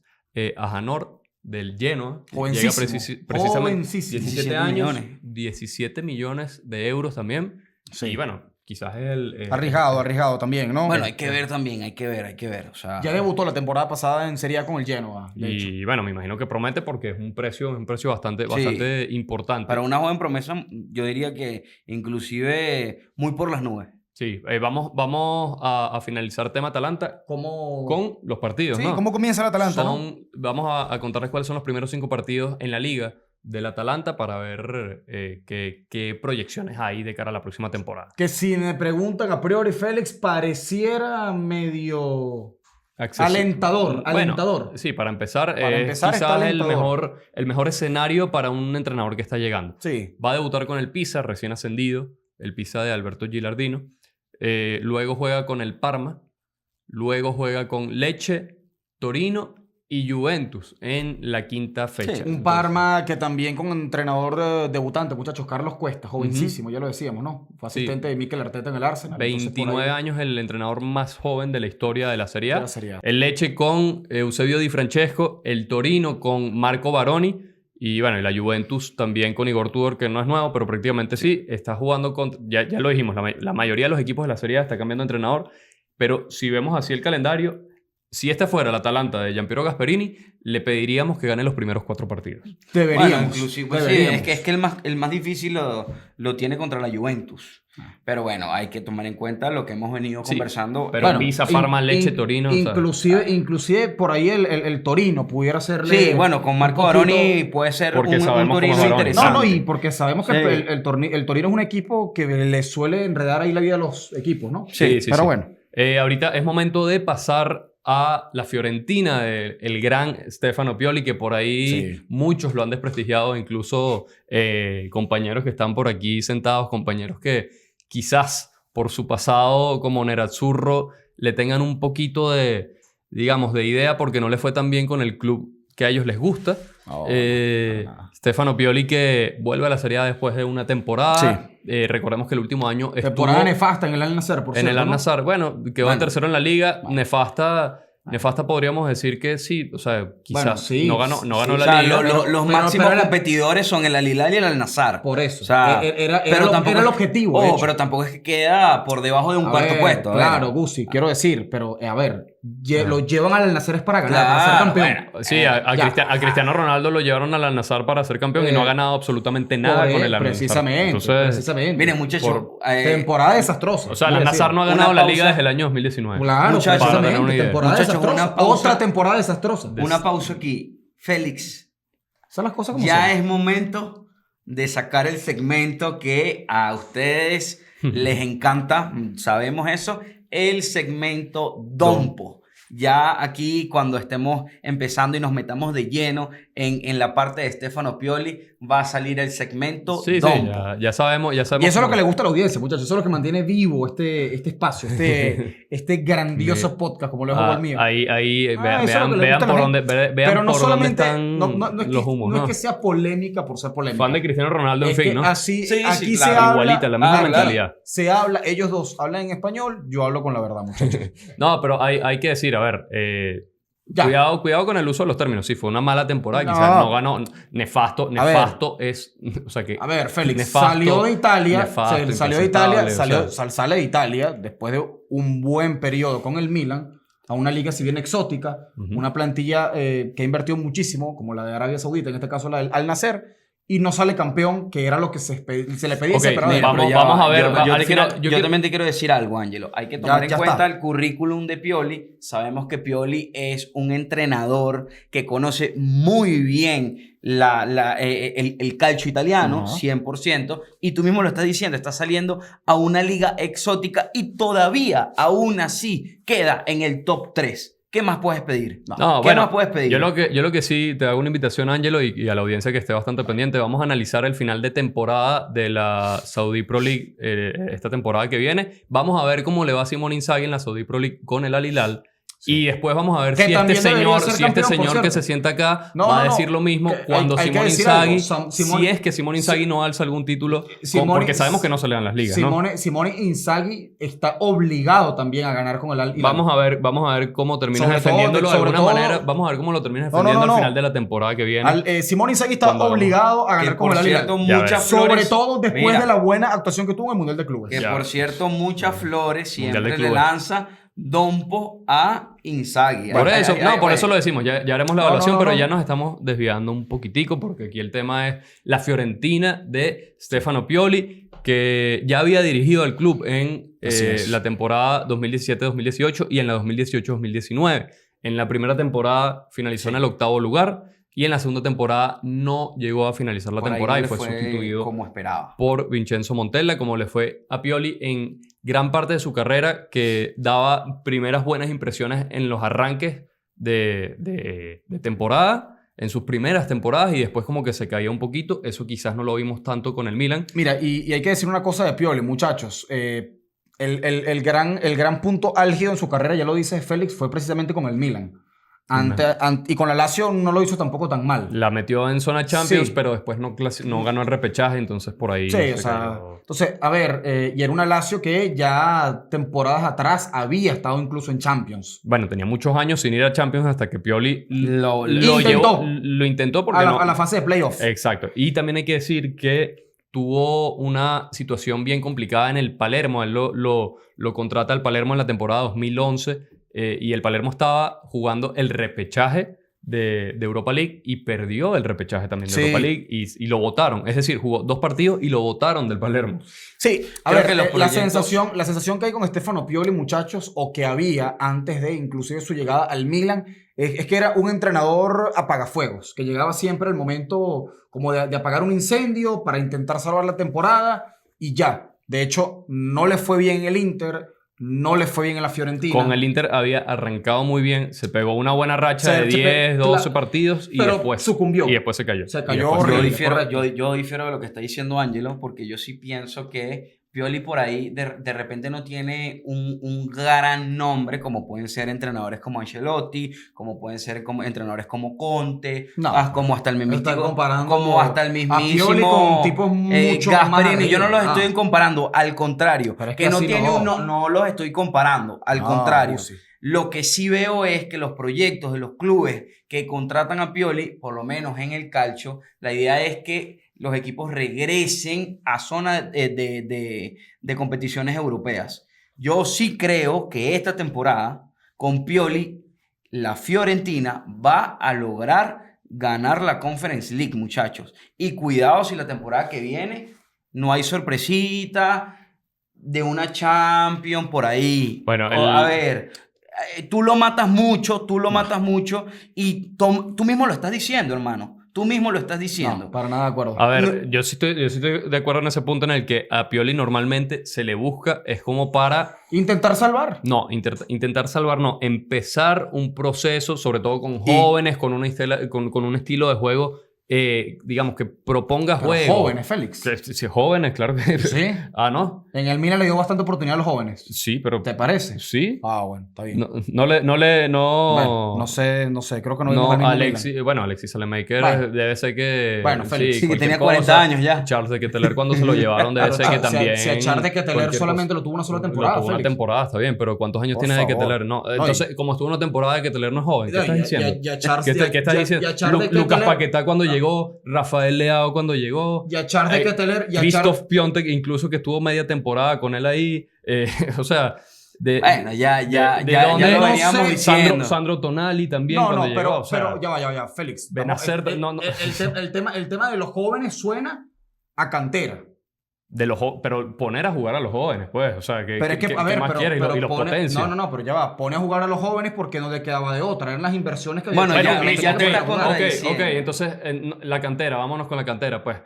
Speaker 1: Ajanor del Genoa.
Speaker 2: Jovencísimo.
Speaker 1: Llega precisamente 17 años,
Speaker 3: millones.
Speaker 1: 17 millones de euros también.
Speaker 2: Sí.
Speaker 1: Y bueno, quizás es el...
Speaker 2: Arriesgado también, ¿no?
Speaker 3: Bueno, hay que ver también, hay que ver. O sea,
Speaker 2: Ya debutó la temporada pasada en Serie A con el Genoa, de hecho.
Speaker 1: Y bueno, me imagino que promete porque es un precio bastante importante.
Speaker 3: para una joven promesa, yo diría que inclusive muy por las nubes.
Speaker 1: Sí, vamos a finalizar tema Atalanta
Speaker 2: ¿Cómo?
Speaker 1: con los partidos,
Speaker 2: Sí,
Speaker 1: ¿no?
Speaker 2: ¿cómo comienza el Atalanta, no?
Speaker 1: Vamos a contarles cuáles son los primeros 5 partidos en la liga del Atalanta para ver qué proyecciones hay de cara a la próxima temporada.
Speaker 2: Que si me preguntan a priori, Félix, pareciera medio... Alentador.
Speaker 1: Bueno, sí, para empezar,
Speaker 2: está
Speaker 1: quizás
Speaker 2: alentador.
Speaker 1: el mejor escenario para un entrenador que está llegando.
Speaker 2: Sí.
Speaker 1: Va a debutar con el Pisa, recién ascendido, el Pisa de Alberto Gilardino. Luego juega con el Parma. Luego juega con Lecce, Torino y Juventus en la quinta fecha.
Speaker 2: Un Parma que también con entrenador debutante, muchachos, Carlos Cuesta, jovencísimo, ya lo decíamos, ¿no? Fue asistente de Mikel Arteta en el Arsenal.
Speaker 1: 29 años, el entrenador más joven de la historia de la Serie A.
Speaker 2: De la Serie A.
Speaker 1: El Lecce con Eusebio Di Francesco, el Torino con Marco Baroni y bueno, y la Juventus también con Igor Tudor, que no es nuevo, pero prácticamente sí. Está jugando con... Ya lo dijimos, la mayoría de los equipos de la Serie A está cambiando de entrenador, pero si vemos así el calendario... Si este fuera el Atalanta de Giampiero Gasperini, le pediríamos que gane los primeros 4 partidos.
Speaker 2: Deberíamos.
Speaker 3: Bueno, inclusive, sí, es que el más difícil lo tiene contra la Juventus. Pero bueno, hay que tomar en cuenta lo que hemos venido conversando.
Speaker 1: Pero
Speaker 2: Bueno,
Speaker 1: Pisa, Parma, Lecce, Torino...
Speaker 2: Inclusive por ahí el Torino pudiera serle...
Speaker 3: Sí, bueno, con Marco Baroni puede ser
Speaker 1: porque
Speaker 3: un
Speaker 1: sabemos
Speaker 3: Torino
Speaker 1: cómo es Baroni.
Speaker 3: interesante.
Speaker 2: No, y porque sabemos que
Speaker 3: Sí.
Speaker 2: el Torino es un equipo que le suele enredar ahí la vida a los equipos, ¿no?
Speaker 1: Sí,
Speaker 2: Pero bueno.
Speaker 1: Ahorita es momento de pasar a la Fiorentina del gran Stefano Pioli, que por ahí muchos lo han desprestigiado, incluso compañeros que están por aquí sentados, compañeros que quizás por su pasado como Nerazzurro le tengan un poquito de, digamos, de idea porque no le fue tan bien con el club que a ellos les gusta. Stefano Pioli que vuelve a la Serie A después de una temporada. Recordemos que el último año
Speaker 2: Temporada
Speaker 1: estuvo
Speaker 2: nefasta en el Al-Nassr, por
Speaker 1: en
Speaker 2: cierto,
Speaker 1: el
Speaker 2: ¿no?
Speaker 1: Al-Nassr. Bueno, quedó en tercero en la liga. Nefasta Nefasta podríamos decir que sí, o sea, quizás
Speaker 2: Bueno, sí,
Speaker 1: no ganó
Speaker 2: sí,
Speaker 1: la
Speaker 3: O sea,
Speaker 1: liga.
Speaker 3: los máximos competidores son el Al-Hilal y el Al-Nassr.
Speaker 2: Por eso.
Speaker 3: O sea,
Speaker 2: era
Speaker 3: tampoco
Speaker 2: el
Speaker 3: es-
Speaker 2: objetivo. de hecho.
Speaker 3: pero tampoco es que queda por debajo de un
Speaker 2: A
Speaker 3: cuarto
Speaker 2: ver,
Speaker 3: puesto. a ver.
Speaker 2: Claro, Gusi, quiero decir, pero a ver, lo llevan al Nacer es para ganar, para ser
Speaker 3: Claro,
Speaker 2: campeón.
Speaker 3: bueno.
Speaker 1: Sí, a
Speaker 2: Ya.
Speaker 1: a Cristiano Ronaldo lo llevaron al Al-Nassr para ser campeón y no ha ganado absolutamente nada con el Al-Nassr.
Speaker 2: Precisamente,
Speaker 1: Entonces,
Speaker 2: precisamente.
Speaker 3: Miren, muchachos.
Speaker 2: Temporada desastrosa.
Speaker 1: o sea, el
Speaker 2: quiero
Speaker 1: Al-Nassr
Speaker 2: decir.
Speaker 1: no ha
Speaker 3: Una
Speaker 1: ganado la
Speaker 3: pausa.
Speaker 1: liga desde el año 2019.
Speaker 2: Claro,
Speaker 3: Muchachos,
Speaker 1: para tener
Speaker 2: precisamente,
Speaker 1: una idea.
Speaker 2: temporada
Speaker 3: Muchachos,
Speaker 2: desastrosa.
Speaker 3: una pausa.
Speaker 2: Otra temporada desastrosa.
Speaker 3: Una pausa aquí. Félix,
Speaker 2: Son las cosas como
Speaker 3: ya
Speaker 2: son.
Speaker 3: es momento de sacar el segmento que a ustedes les encanta, sabemos eso, el segmento Dompo. Ya aquí cuando estemos empezando y nos metamos de lleno en la parte de Stefano Pioli, va a salir el segmento
Speaker 1: Sí, sí,
Speaker 3: Dompo.
Speaker 1: ya sabemos.
Speaker 2: Y eso es lo
Speaker 1: cómo-
Speaker 2: que le gusta a la audiencia, muchachos. Eso es lo que mantiene vivo este espacio, este grandioso podcast, como lo es el mío.
Speaker 1: Ahí,
Speaker 2: Ah, eso es lo que le
Speaker 1: vean
Speaker 2: gusta a la
Speaker 1: por
Speaker 2: gente.
Speaker 1: dónde, vean
Speaker 2: Pero no
Speaker 1: por dónde
Speaker 2: solamente,
Speaker 1: están
Speaker 2: no es que,
Speaker 1: los humos,
Speaker 2: no
Speaker 1: ¿no?
Speaker 2: es que sea polémica por ser polémica.
Speaker 1: Fan de Cristiano Ronaldo, en
Speaker 2: Es
Speaker 1: fin,
Speaker 2: que
Speaker 1: ¿no?
Speaker 2: así,
Speaker 3: Sí, sí,
Speaker 2: aquí
Speaker 3: claro,
Speaker 2: se habla,
Speaker 1: igualita, la misma
Speaker 3: claro.
Speaker 1: mentalidad.
Speaker 2: se habla, ellos dos hablan en español, yo hablo con la verdad, muchachos.
Speaker 1: No, pero hay que decir, a ver,
Speaker 2: Ya.
Speaker 1: cuidado con el uso de los términos. Sí, fue una mala temporada,
Speaker 2: No.
Speaker 1: quizás no ganó. Nefasto
Speaker 2: ver.
Speaker 1: es, o sea que...
Speaker 2: A ver, Félix,
Speaker 1: Nefasto,
Speaker 2: salió de Italia,
Speaker 1: nefasto,
Speaker 2: salió de Italia,
Speaker 1: impresentable, o sea.
Speaker 2: sale de Italia después de un buen periodo con el Milan, a una liga si bien exótica,
Speaker 1: Ujú.
Speaker 2: una plantilla que ha invertido muchísimo, como la de Arabia Saudita, en este caso la del Al Nacer, y no sale campeón, que era lo que se le pedía y
Speaker 1: Ok,
Speaker 2: se esperaba. de él.
Speaker 1: vamos-
Speaker 3: Pero ya
Speaker 1: vamos
Speaker 3: va.
Speaker 1: a ver,
Speaker 3: Yo
Speaker 1: al final,
Speaker 3: yo también te quiero decir algo, Ángelo. Hay que tomar en
Speaker 2: ya
Speaker 3: cuenta
Speaker 2: está.
Speaker 3: el currículum de Pioli. Sabemos que Pioli es un entrenador que conoce muy bien el calcio italiano,
Speaker 2: Ajá.
Speaker 3: 100%. Y tú mismo lo estás diciendo, está saliendo a una liga exótica y todavía, aún así, queda en el top 3. ¿Qué más puedes pedir?
Speaker 1: No,
Speaker 3: ¿Qué
Speaker 1: bueno,
Speaker 3: más puedes pedir?
Speaker 1: yo lo que sí te hago una invitación, Ángelo, y a la audiencia que esté bastante pendiente. Vamos a analizar el final de temporada de la Saudi Pro League esta temporada que viene. Vamos a ver cómo le va a Simone Inzaghi en la Saudi Pro League con el Al-Hilal. Y después vamos a ver
Speaker 2: Que
Speaker 1: si este
Speaker 2: también debería ser
Speaker 1: señor
Speaker 2: campeón, por
Speaker 1: que
Speaker 2: cierto.
Speaker 1: se sienta acá
Speaker 2: No,
Speaker 1: va a
Speaker 2: no,
Speaker 1: decir lo mismo
Speaker 2: que
Speaker 1: cuando
Speaker 2: hay que
Speaker 1: Simone
Speaker 2: decir algo.
Speaker 1: Inzaghi, si es que Simone Inzaghi no alza algún título, porque sabemos que no se le dan las ligas, ¿no?
Speaker 2: Simone Inzaghi está obligado también a ganar con el Al Hilal.
Speaker 1: Vamos a ver cómo terminas
Speaker 2: Sobre todo,
Speaker 1: defendiéndolo de
Speaker 2: sobre
Speaker 1: alguna
Speaker 2: todo-
Speaker 1: manera. Vamos a ver cómo lo terminas
Speaker 2: No,
Speaker 1: defendiendo
Speaker 2: no.
Speaker 1: al final de la temporada que viene.
Speaker 2: Simone Inzaghi está
Speaker 1: Cuando-
Speaker 2: obligado a
Speaker 3: Que
Speaker 2: ganar con
Speaker 3: por
Speaker 2: el Al Hilal.
Speaker 3: cierto,
Speaker 1: Ya
Speaker 3: muchas
Speaker 1: ves.
Speaker 2: Sobre
Speaker 3: flores.
Speaker 2: todo después
Speaker 3: Mira,
Speaker 2: de la buena actuación que tuvo en el Mundial de Clubes.
Speaker 3: Que
Speaker 1: Ya.
Speaker 3: por cierto, muchas flores
Speaker 1: Mundial de
Speaker 3: siempre le
Speaker 1: clubes.
Speaker 3: lanza Dompo a Inzaghi.
Speaker 1: Por
Speaker 3: Ay,
Speaker 1: eso,
Speaker 3: ay,
Speaker 1: no,
Speaker 3: ay,
Speaker 1: por
Speaker 3: ay.
Speaker 1: eso lo decimos. Ya haremos la
Speaker 2: No,
Speaker 1: evaluación,
Speaker 2: no,
Speaker 1: pero
Speaker 2: no.
Speaker 1: ya nos estamos desviando un poquitico porque aquí el tema es la Fiorentina de Stefano Pioli, que ya había dirigido al club en
Speaker 2: Así es.
Speaker 1: la temporada 2017-2018 y en la 2018-2019. En la primera temporada finalizó en el 8º lugar y en la segunda temporada no llegó a finalizar la
Speaker 3: Por ahí
Speaker 1: temporada
Speaker 3: no
Speaker 1: y
Speaker 3: le
Speaker 1: fue sustituido
Speaker 3: como esperaba.
Speaker 1: por Vincenzo Montella, como le fue a Pioli en gran parte de su carrera, que daba primeras buenas impresiones en los arranques de temporada, en sus primeras temporadas, y después como que se caía un poquito. Eso quizás no lo vimos tanto con el Milan.
Speaker 2: Mira, y hay que decir una cosa de Pioli, muchachos. El gran punto álgido en su carrera, ya lo dice Félix, fue precisamente con el Milan. Y con la Lazio no lo hizo tampoco tan mal.
Speaker 1: La metió en zona Champions,
Speaker 2: Sí.
Speaker 1: pero después no ganó el repechaje, entonces por ahí
Speaker 2: Sí,
Speaker 1: se
Speaker 2: o sea,
Speaker 1: cayó.
Speaker 2: entonces, a ver, y era una Lazio que ya temporadas atrás había estado incluso en Champions.
Speaker 1: Bueno, tenía muchos años sin ir a Champions hasta que Pioli
Speaker 3: Lo
Speaker 1: lo intentó porque
Speaker 2: A la fase de playoff.
Speaker 1: Exacto. Y también hay que decir que tuvo una situación bien complicada en el Palermo. Él lo contrata al Palermo en la temporada 2011 y el Palermo estaba jugando el repechaje de Europa League y perdió el repechaje también de
Speaker 2: Sí.
Speaker 1: Europa League y lo votaron. Es decir, jugó 2 partidos y lo votaron del Palermo.
Speaker 2: Sí, a
Speaker 3: Creo
Speaker 2: ver,
Speaker 3: que los
Speaker 2: la
Speaker 3: proyectos-
Speaker 2: sensación que hay con Stefano Pioli, muchachos, o que había antes de inclusive su llegada al Milan, es que era un entrenador apagafuegos, que llegaba siempre al momento como de apagar un incendio para intentar salvar la temporada y ya. De hecho, no le fue bien en el Inter, no le fue bien en la Fiorentina.
Speaker 1: Con el Inter había arrancado muy bien. Se pegó una buena racha de 10, 12 partidos y
Speaker 2: pero
Speaker 1: después
Speaker 2: sucumbió.
Speaker 1: Y después se cayó.
Speaker 2: Se
Speaker 1: Y
Speaker 2: cayó
Speaker 1: después
Speaker 2: horrible.
Speaker 3: Yo difiero,
Speaker 2: correcto.
Speaker 3: de lo que está diciendo Ángelo, porque yo sí pienso que Pioli por ahí de repente no tiene un gran nombre, como pueden ser entrenadores como Ancelotti, como pueden ser como entrenadores como Conte,
Speaker 2: No.
Speaker 3: Como hasta el
Speaker 2: Están
Speaker 3: mismísimo,
Speaker 2: comparando
Speaker 3: como hasta el
Speaker 2: a
Speaker 3: mismísimo
Speaker 2: Pioli con tipos mucho más
Speaker 3: Gasperini. Yo no los
Speaker 2: arriba.
Speaker 3: estoy comparando, al contrario,
Speaker 2: Pero es
Speaker 3: que
Speaker 2: que
Speaker 3: no
Speaker 2: así
Speaker 3: tiene
Speaker 2: no.
Speaker 3: no los estoy comparando, al
Speaker 2: No,
Speaker 3: contrario.
Speaker 2: sí.
Speaker 3: Lo que sí veo es que los proyectos de los clubes que contratan a Pioli, por lo menos en el calcio, la idea es que los equipos regresen a zona de competiciones europeas. Yo sí creo que esta temporada, con Pioli, la Fiorentina va a lograr ganar la Conference League, muchachos. Y cuidado si la temporada que viene no hay sorpresita de una Champions por ahí.
Speaker 1: Bueno,
Speaker 3: a ver, tú lo matas mucho y tú mismo lo estás diciendo, hermano. Tú mismo lo estás diciendo.
Speaker 2: No, para nada de acuerdo.
Speaker 1: A ver, yo sí estoy de acuerdo en ese punto en el que a Pioli normalmente se le busca, es como para...
Speaker 2: Intentar salvar.
Speaker 1: No, intentar salvar, no. Empezar un proceso, sobre todo con jóvenes, con un estilo de juego, digamos, que proponga
Speaker 2: Pero
Speaker 1: juego.
Speaker 2: jóvenes, Félix.
Speaker 1: Sí, jóvenes, claro que
Speaker 2: Sí.
Speaker 1: Ah, ¿no?
Speaker 2: En el Milan le dio bastante oportunidad a los jóvenes.
Speaker 1: Sí, pero...
Speaker 2: ¿Te parece?
Speaker 1: Sí.
Speaker 2: Ah, bueno, está bien.
Speaker 1: No.
Speaker 2: Bueno, no sé, creo que no
Speaker 1: No,
Speaker 2: vimos al mismo
Speaker 1: Alexis Salemaker
Speaker 2: Bueno.
Speaker 1: debe ser que...
Speaker 2: Bueno, Félix.
Speaker 3: Sí, que
Speaker 1: cualquier
Speaker 3: tenía 40
Speaker 1: cosa.
Speaker 3: años ya.
Speaker 1: Charles de Ketelaere cuando se lo llevaron debe ser que también...
Speaker 2: Si a Charles de Ketelaere
Speaker 1: cualquier
Speaker 2: solamente
Speaker 1: cosa.
Speaker 2: lo tuvo una sola temporada,
Speaker 1: Lo tuvo una
Speaker 2: Félix.
Speaker 1: temporada, está bien, pero ¿cuántos años
Speaker 2: Por
Speaker 1: tiene de
Speaker 2: favor.
Speaker 1: Ketelaere? No, entonces, como estuvo una temporada de Ketelaere no es joven, ¿qué estás diciendo? ¿Qué estás diciendo? Lucas Paquetá cuando llegó, Rafael Leao cuando llegó,
Speaker 2: Y a Charles de Ketelaere...
Speaker 1: Christoph Piontek incluso que estuvo media temporada con él ahí, o sea...
Speaker 3: Bueno, ya
Speaker 1: dónde?
Speaker 3: lo
Speaker 2: No
Speaker 3: veníamos
Speaker 2: sé.
Speaker 3: diciendo.
Speaker 1: Sandro Tonali también
Speaker 2: No,
Speaker 1: cuando
Speaker 2: no,
Speaker 1: llegó,
Speaker 2: pero,
Speaker 1: o sea,
Speaker 2: pero ya va, Félix.
Speaker 1: Benacer,
Speaker 2: Vamos, el tema de los jóvenes suena a cantera.
Speaker 1: pero poner a jugar a los jóvenes, pues, o sea, ¿qué
Speaker 2: Pero es que,
Speaker 1: qué
Speaker 2: a ver,
Speaker 1: más
Speaker 2: pero,
Speaker 1: quieres?
Speaker 2: pero
Speaker 1: Y los
Speaker 2: pone,
Speaker 1: potencia.
Speaker 2: no, pero ya va. Pone a jugar a los jóvenes porque no le quedaba de otra. Eran las inversiones que había
Speaker 3: Bueno,
Speaker 2: que
Speaker 3: ya-
Speaker 2: hacer.
Speaker 3: ya te
Speaker 2: Ok,
Speaker 3: está contradiciendo.
Speaker 1: Ok, entonces la cantera, vámonos con la cantera, pues.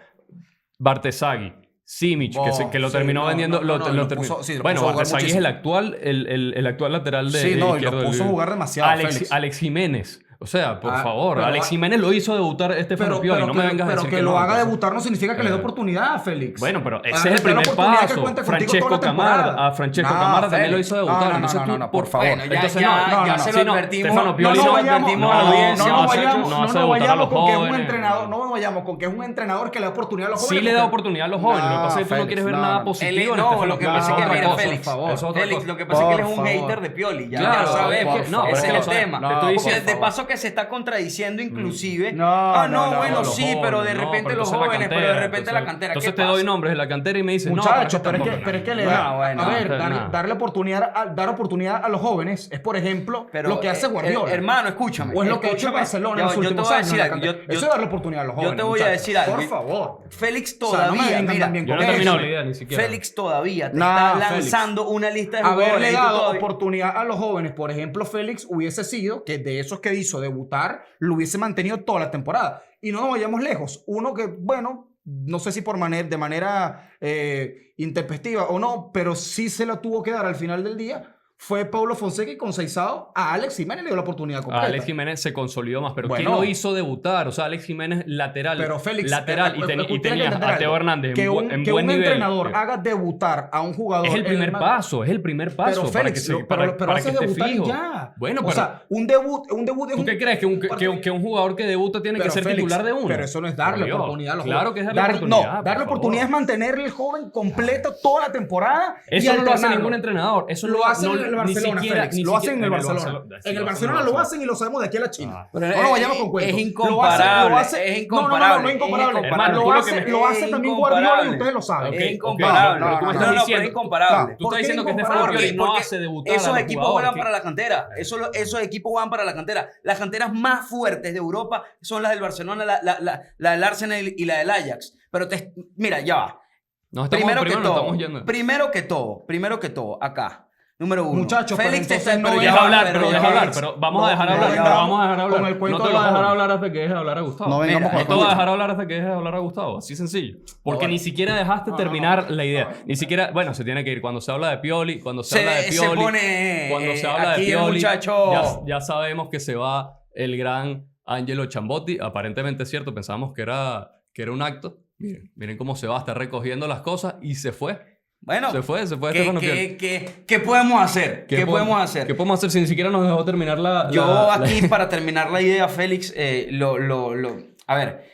Speaker 1: Bartesagui, Simic, que lo
Speaker 2: sí,
Speaker 1: terminó
Speaker 2: no,
Speaker 1: vendiendo.
Speaker 2: no, no, lo
Speaker 1: terminó.
Speaker 2: puso- sí, lo
Speaker 1: Bueno,
Speaker 2: puso a jugar
Speaker 1: Bartesagui es
Speaker 2: muchísimo.
Speaker 1: el actual lateral de
Speaker 2: Sí, no, y lo
Speaker 1: izquierdo
Speaker 2: puso a
Speaker 1: del-
Speaker 2: jugar demasiado, Félix.
Speaker 1: Alex Jiménez. O sea, por favor.
Speaker 2: pero-
Speaker 1: Alex Jiménez lo hizo debutar Stefano Pioli. No me vengas a decir
Speaker 2: que
Speaker 1: que
Speaker 2: lo
Speaker 1: no,
Speaker 2: haga
Speaker 1: entonces.
Speaker 2: debutar no significa que le dé oportunidad, Félix.
Speaker 1: Bueno, pero ese
Speaker 2: Darle
Speaker 1: es el
Speaker 2: la
Speaker 1: primer
Speaker 2: oportunidad que
Speaker 1: paso.
Speaker 2: cuente contigo
Speaker 1: Francesco
Speaker 2: toda la temporada.
Speaker 1: Camarda. A Francesco
Speaker 2: No,
Speaker 1: Camarda también
Speaker 2: Félix.
Speaker 1: lo hizo debutar.
Speaker 2: No,
Speaker 1: Entonces tú,
Speaker 2: por favor.
Speaker 3: Bueno,
Speaker 1: Entonces,
Speaker 3: ya
Speaker 1: sí,
Speaker 3: se lo advertimos.
Speaker 1: Stefano Pioli
Speaker 2: No
Speaker 1: no
Speaker 2: nos vayamos,
Speaker 1: advertimos
Speaker 2: no,
Speaker 1: a la audiencia.
Speaker 2: no nos
Speaker 1: muchachos,
Speaker 2: vayamos,
Speaker 1: no
Speaker 2: no
Speaker 1: hace
Speaker 2: nos
Speaker 1: debutar a
Speaker 2: vayamos
Speaker 1: los
Speaker 2: con que es un
Speaker 1: jóvenes.
Speaker 2: entrenador, no nos vayamos con que es un entrenador que le da oportunidad a los jóvenes.
Speaker 1: Sí le da
Speaker 2: porque-
Speaker 1: oportunidad a los jóvenes. Lo que pasa es que tú no
Speaker 2: Félix,
Speaker 1: quieres ver
Speaker 2: no,
Speaker 1: nada
Speaker 2: no.
Speaker 1: positivo en
Speaker 3: No,
Speaker 1: Stefano
Speaker 3: lo que
Speaker 1: Pioli.
Speaker 3: pasa es que,
Speaker 1: Eso
Speaker 3: mira,
Speaker 1: otra
Speaker 3: Félix,
Speaker 1: cosa,
Speaker 2: por favor.
Speaker 1: eso es otra
Speaker 3: Félix,
Speaker 1: cosa.
Speaker 3: lo que pasa es que él es
Speaker 2: Por
Speaker 3: un
Speaker 2: favor.
Speaker 3: hater de Pioli. Ya
Speaker 1: Claro,
Speaker 3: sabemos.
Speaker 1: es que- no, pero
Speaker 3: ese
Speaker 1: es que
Speaker 3: es
Speaker 1: lo
Speaker 3: el
Speaker 1: sabemos.
Speaker 3: tema.
Speaker 1: Te estoy
Speaker 3: Porque
Speaker 1: diciendo.
Speaker 3: de paso que se está contradiciendo inclusive.
Speaker 2: No,
Speaker 3: bueno,
Speaker 1: los
Speaker 3: sí,
Speaker 1: jóvenes,
Speaker 3: pero de
Speaker 1: no,
Speaker 3: repente
Speaker 1: pero
Speaker 3: los
Speaker 1: entonces la
Speaker 3: jóvenes, pero de
Speaker 1: cantera,
Speaker 3: repente la cantera.
Speaker 1: Entonces
Speaker 3: ¿qué
Speaker 1: te doy
Speaker 3: pasa?
Speaker 1: nombres de la cantera y me dices,
Speaker 2: Muchachos,
Speaker 1: no,
Speaker 2: pero es que le da.
Speaker 3: bueno,
Speaker 2: a ver,
Speaker 1: nada.
Speaker 2: darle oportunidad dar oportunidad a los jóvenes es, por ejemplo, lo que hace Guardiola.
Speaker 3: Hermano, escúchame.
Speaker 2: O es lo que ha hecho
Speaker 3: escúchame.
Speaker 2: Barcelona
Speaker 3: Ya,
Speaker 2: en los
Speaker 3: yo te
Speaker 2: últimos
Speaker 3: voy a
Speaker 2: años.
Speaker 3: decir
Speaker 2: en la
Speaker 3: algo,
Speaker 2: cantera. Eso es darle oportunidad a los jóvenes.
Speaker 3: Yo te voy a
Speaker 2: muchachos.
Speaker 3: decir algo.
Speaker 2: Por favor.
Speaker 3: Félix
Speaker 2: O sea, no me
Speaker 3: todavía,
Speaker 2: vengan
Speaker 3: mira,
Speaker 2: también
Speaker 1: Yo
Speaker 2: con
Speaker 1: no he terminado
Speaker 2: eso.
Speaker 1: la idea ni siquiera.
Speaker 3: Félix todavía te
Speaker 2: Nah,
Speaker 3: está
Speaker 2: Félix.
Speaker 3: lanzando una lista de jugadores.
Speaker 2: Haberle
Speaker 3: y tú
Speaker 2: dado
Speaker 3: todavía-
Speaker 2: oportunidad a los jóvenes, por ejemplo, Félix hubiese sido que de esos que hizo debutar, lo hubiese mantenido toda la temporada. Y no nos vayamos lejos. Uno que, bueno, no sé si de manera intempestiva o no, pero sí se la tuvo que dar al final del día, fue Paulo Fonseca y con Seisao a Alex Jiménez le dio la oportunidad completa.
Speaker 1: Alex Jiménez se consolidó más, pero
Speaker 2: Bueno.
Speaker 1: ¿quién lo hizo debutar? O sea, Alex Jiménez lateral.
Speaker 2: Pero Félix,
Speaker 1: lateral y
Speaker 2: usted tiene que
Speaker 1: tenías
Speaker 2: entender
Speaker 1: a Teo
Speaker 2: algo.
Speaker 1: Hernández
Speaker 2: que
Speaker 1: en
Speaker 2: un
Speaker 1: buen nivel.
Speaker 2: entrenador haga debutar a un jugador
Speaker 1: Es el primer
Speaker 2: más-
Speaker 1: paso, es el primer paso.
Speaker 2: Pero
Speaker 1: para
Speaker 2: Félix,
Speaker 1: que se,
Speaker 2: pero
Speaker 1: para
Speaker 2: hace
Speaker 1: que esté
Speaker 2: debutar y
Speaker 1: fijo.
Speaker 2: ya.
Speaker 1: Bueno,
Speaker 2: o
Speaker 1: pero
Speaker 2: sea, un debut es
Speaker 1: ¿tú
Speaker 2: un
Speaker 1: qué crees? Que un jugador que debuta tiene que
Speaker 2: Pero
Speaker 1: ser
Speaker 2: Félix,
Speaker 1: titular de uno.
Speaker 2: Pero eso no es darle
Speaker 1: Por Dios.
Speaker 2: oportunidad a los
Speaker 1: Claro
Speaker 2: jóvenes.
Speaker 1: que es darle oportunidad.
Speaker 2: No,
Speaker 1: por
Speaker 2: darle
Speaker 1: favor.
Speaker 2: oportunidad es mantenerle el joven completo toda la temporada. y
Speaker 1: Eso no lo hace
Speaker 2: alternarlo.
Speaker 1: ningún entrenador. Eso
Speaker 2: Lo hacen en el
Speaker 1: ni
Speaker 2: Barcelona,
Speaker 1: siquiera-
Speaker 2: Félix.
Speaker 1: ni
Speaker 2: Lo hacen en el
Speaker 1: siquiera-
Speaker 2: Barcelona.
Speaker 1: Sí,
Speaker 2: En el
Speaker 1: lo hacen
Speaker 2: Barcelona lo hacen y lo sabemos de aquí a la China.
Speaker 1: Ah.
Speaker 3: Pero
Speaker 2: No nos vayamos con cuentos.
Speaker 3: es incomparable,
Speaker 2: Lo hace-
Speaker 3: es
Speaker 2: No,
Speaker 3: incomparable.
Speaker 2: no es incomparable.
Speaker 1: Hermano, tú
Speaker 2: Lo
Speaker 1: lo
Speaker 2: hace,
Speaker 1: que me-
Speaker 2: lo hace
Speaker 3: es
Speaker 2: también
Speaker 3: incomparable.
Speaker 2: Guardiola y ustedes lo saben.
Speaker 1: Ok,
Speaker 3: Es
Speaker 1: ok,
Speaker 3: incomparable.
Speaker 1: pero tú me estás
Speaker 3: pero es
Speaker 1: diciendo-
Speaker 3: incomparable.
Speaker 1: Tú estás diciendo que
Speaker 2: ¿Por qué
Speaker 1: Stefano
Speaker 2: incomparable?
Speaker 1: Pioli no
Speaker 3: Porque
Speaker 1: hace debutar a
Speaker 3: esos
Speaker 1: los
Speaker 3: equipos
Speaker 1: jugadores.
Speaker 3: juegan para la cantera. Esos equipos juegan para la cantera. Las canteras más fuertes de Europa son las del Barcelona, la del Arsenal y la del Ajax. Pero mira, ya va.
Speaker 1: No, estamos,
Speaker 3: Primero que
Speaker 1: nos
Speaker 3: todo,
Speaker 1: estamos yendo.
Speaker 3: primero que todo, acá. Número uno.
Speaker 2: Muchachos, pero
Speaker 3: Félix te
Speaker 2: entonces
Speaker 3: está...
Speaker 2: no
Speaker 3: pero
Speaker 2: deja
Speaker 3: ya va,
Speaker 1: hablar,
Speaker 3: pero
Speaker 1: pero
Speaker 3: ya
Speaker 1: deja
Speaker 3: va.
Speaker 1: hablar, pero vamos a dejar
Speaker 2: no,
Speaker 1: hablar,
Speaker 2: ya
Speaker 1: pero
Speaker 2: va.
Speaker 1: vamos a dejar hablar.
Speaker 2: Con el cuento
Speaker 1: No te
Speaker 2: de
Speaker 1: voy a
Speaker 2: los
Speaker 1: dejar
Speaker 2: jóvenes.
Speaker 1: hablar hasta que dejes de hablar a Gustavo.
Speaker 2: No vengamos
Speaker 3: Mira,
Speaker 2: con
Speaker 1: No te voy a
Speaker 2: cuentos.
Speaker 1: dejar hablar hasta que dejes de hablar a Gustavo, así sencillo. Porque
Speaker 2: bueno.
Speaker 1: ni siquiera dejaste terminar la idea. Ni siquiera, bueno, se tiene que ir. Cuando se habla de Pioli, cuando se habla de
Speaker 3: Se
Speaker 1: Pioli,
Speaker 3: pone
Speaker 1: cuando se habla
Speaker 3: aquí
Speaker 1: de
Speaker 3: el
Speaker 1: Pioli,
Speaker 3: muchacho.
Speaker 1: ya sabemos que se va el gran Angelo Chambotti. Aparentemente es cierto, pensábamos que era un acto. Miren cómo se va, está recogiendo las cosas y se fue.
Speaker 3: Bueno,
Speaker 1: Se fue Stefano Pioli.
Speaker 3: ¿qué podemos hacer? ¿Qué podemos hacer?
Speaker 1: ¿Qué podemos hacer si ni siquiera nos dejó terminar
Speaker 3: Yo aquí, para terminar la idea, Félix, a ver,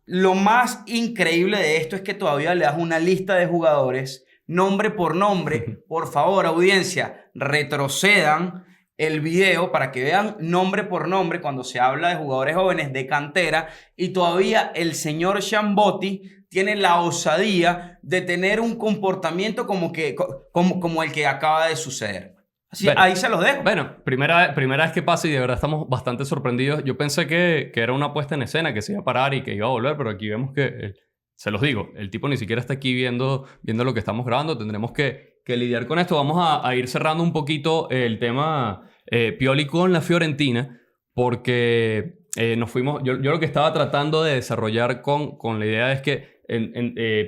Speaker 3: lo más increíble de esto es que todavía le das una lista de jugadores, nombre por nombre. Por favor, audiencia, retrocedan el video para que vean nombre por nombre cuando se habla de jugadores jóvenes de cantera, y todavía el señor Chambotti tiene la osadía de tener un comportamiento como el que acaba de suceder. Así,
Speaker 1: Bueno,
Speaker 3: ahí se los dejo.
Speaker 1: Bueno, primera vez que pasa y de verdad estamos bastante sorprendidos. Yo pensé que era una puesta en escena, que se iba a parar y que iba a volver, pero aquí vemos que, se los digo, el tipo ni siquiera está aquí viendo lo que estamos grabando. Tendremos que lidiar con esto. Vamos a ir cerrando un poquito el tema Pioli con la Fiorentina, porque nos fuimos... Yo lo que estaba tratando de desarrollar con la idea es que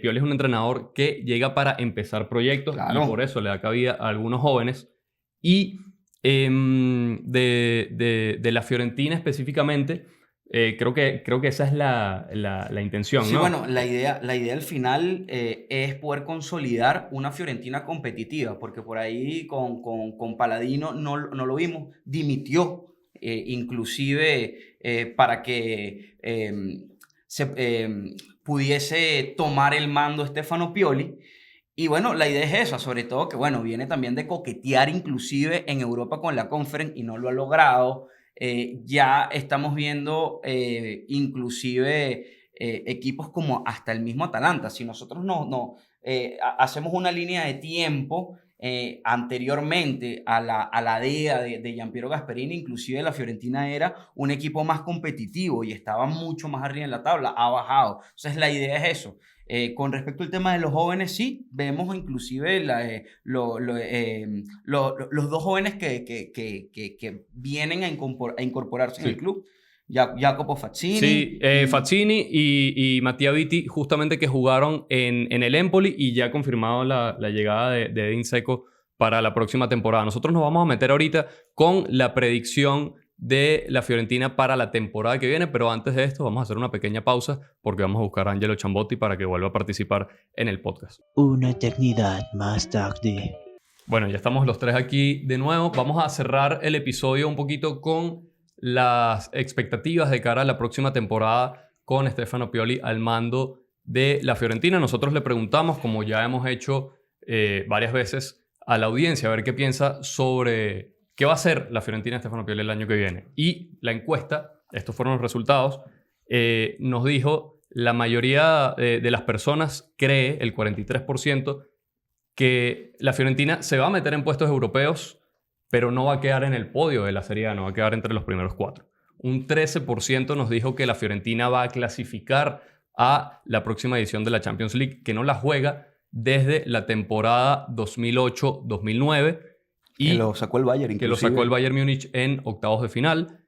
Speaker 1: Pioli es un entrenador que llega para empezar proyectos,
Speaker 2: Claro.
Speaker 1: y por eso le da cabida a algunos jóvenes. Y de la Fiorentina específicamente, creo que esa es la intención,
Speaker 3: Sí,
Speaker 1: ¿no?
Speaker 3: bueno, la idea al final es poder consolidar una Fiorentina competitiva, porque por ahí con Paladino no lo vimos, dimitió inclusive para que pudiese tomar el mando Stefano Pioli. Y bueno, la idea es esa, sobre todo que bueno, viene también de coquetear inclusive en Europa con la Conference y no lo ha logrado. Ya estamos viendo inclusive equipos como hasta el mismo Atalanta. Si nosotros hacemos una línea de tiempo anteriormente a la DEA de Giampiero Gasperini, inclusive la Fiorentina era un equipo más competitivo y estaba mucho más arriba en la tabla, ha bajado. Entonces la idea es eso. Con respecto al tema de los jóvenes, sí, vemos inclusive los dos jóvenes que vienen a incorporarse en
Speaker 1: Sí.
Speaker 3: el club. Jacopo Fazzini.
Speaker 1: Sí, Fazzini y Mattia Vitti, justamente que jugaron en el Empoli y ya ha confirmado la llegada de Edin Dzeko para la próxima temporada. Nosotros nos vamos a meter ahorita con la predicción de la Fiorentina para la temporada que viene, pero antes de esto vamos a hacer una pequeña pausa porque vamos a buscar a Angelo Chambotti para que vuelva a participar en el podcast.
Speaker 4: Una eternidad más tarde.
Speaker 1: Bueno, ya estamos los tres aquí de nuevo. Vamos a cerrar el episodio un poquito con las expectativas de cara a la próxima temporada con Stefano Pioli al mando de la Fiorentina. Nosotros le preguntamos, como ya hemos hecho varias veces, a la audiencia a ver qué piensa sobre qué va a hacer la Fiorentina de Stefano Pioli el año que viene. Y la encuesta, estos fueron los resultados, nos dijo la mayoría de las personas cree, el 43%, que la Fiorentina se va a meter en puestos europeos, pero no va a quedar en el podio de la Serie A, no va a quedar entre los primeros 4. Un 13% nos dijo que la Fiorentina va a clasificar a la próxima edición de la Champions League, que no la juega desde la temporada 2008-2009.
Speaker 3: Que lo sacó el Bayern,
Speaker 1: que lo sacó el Bayern Múnich en octavos de final.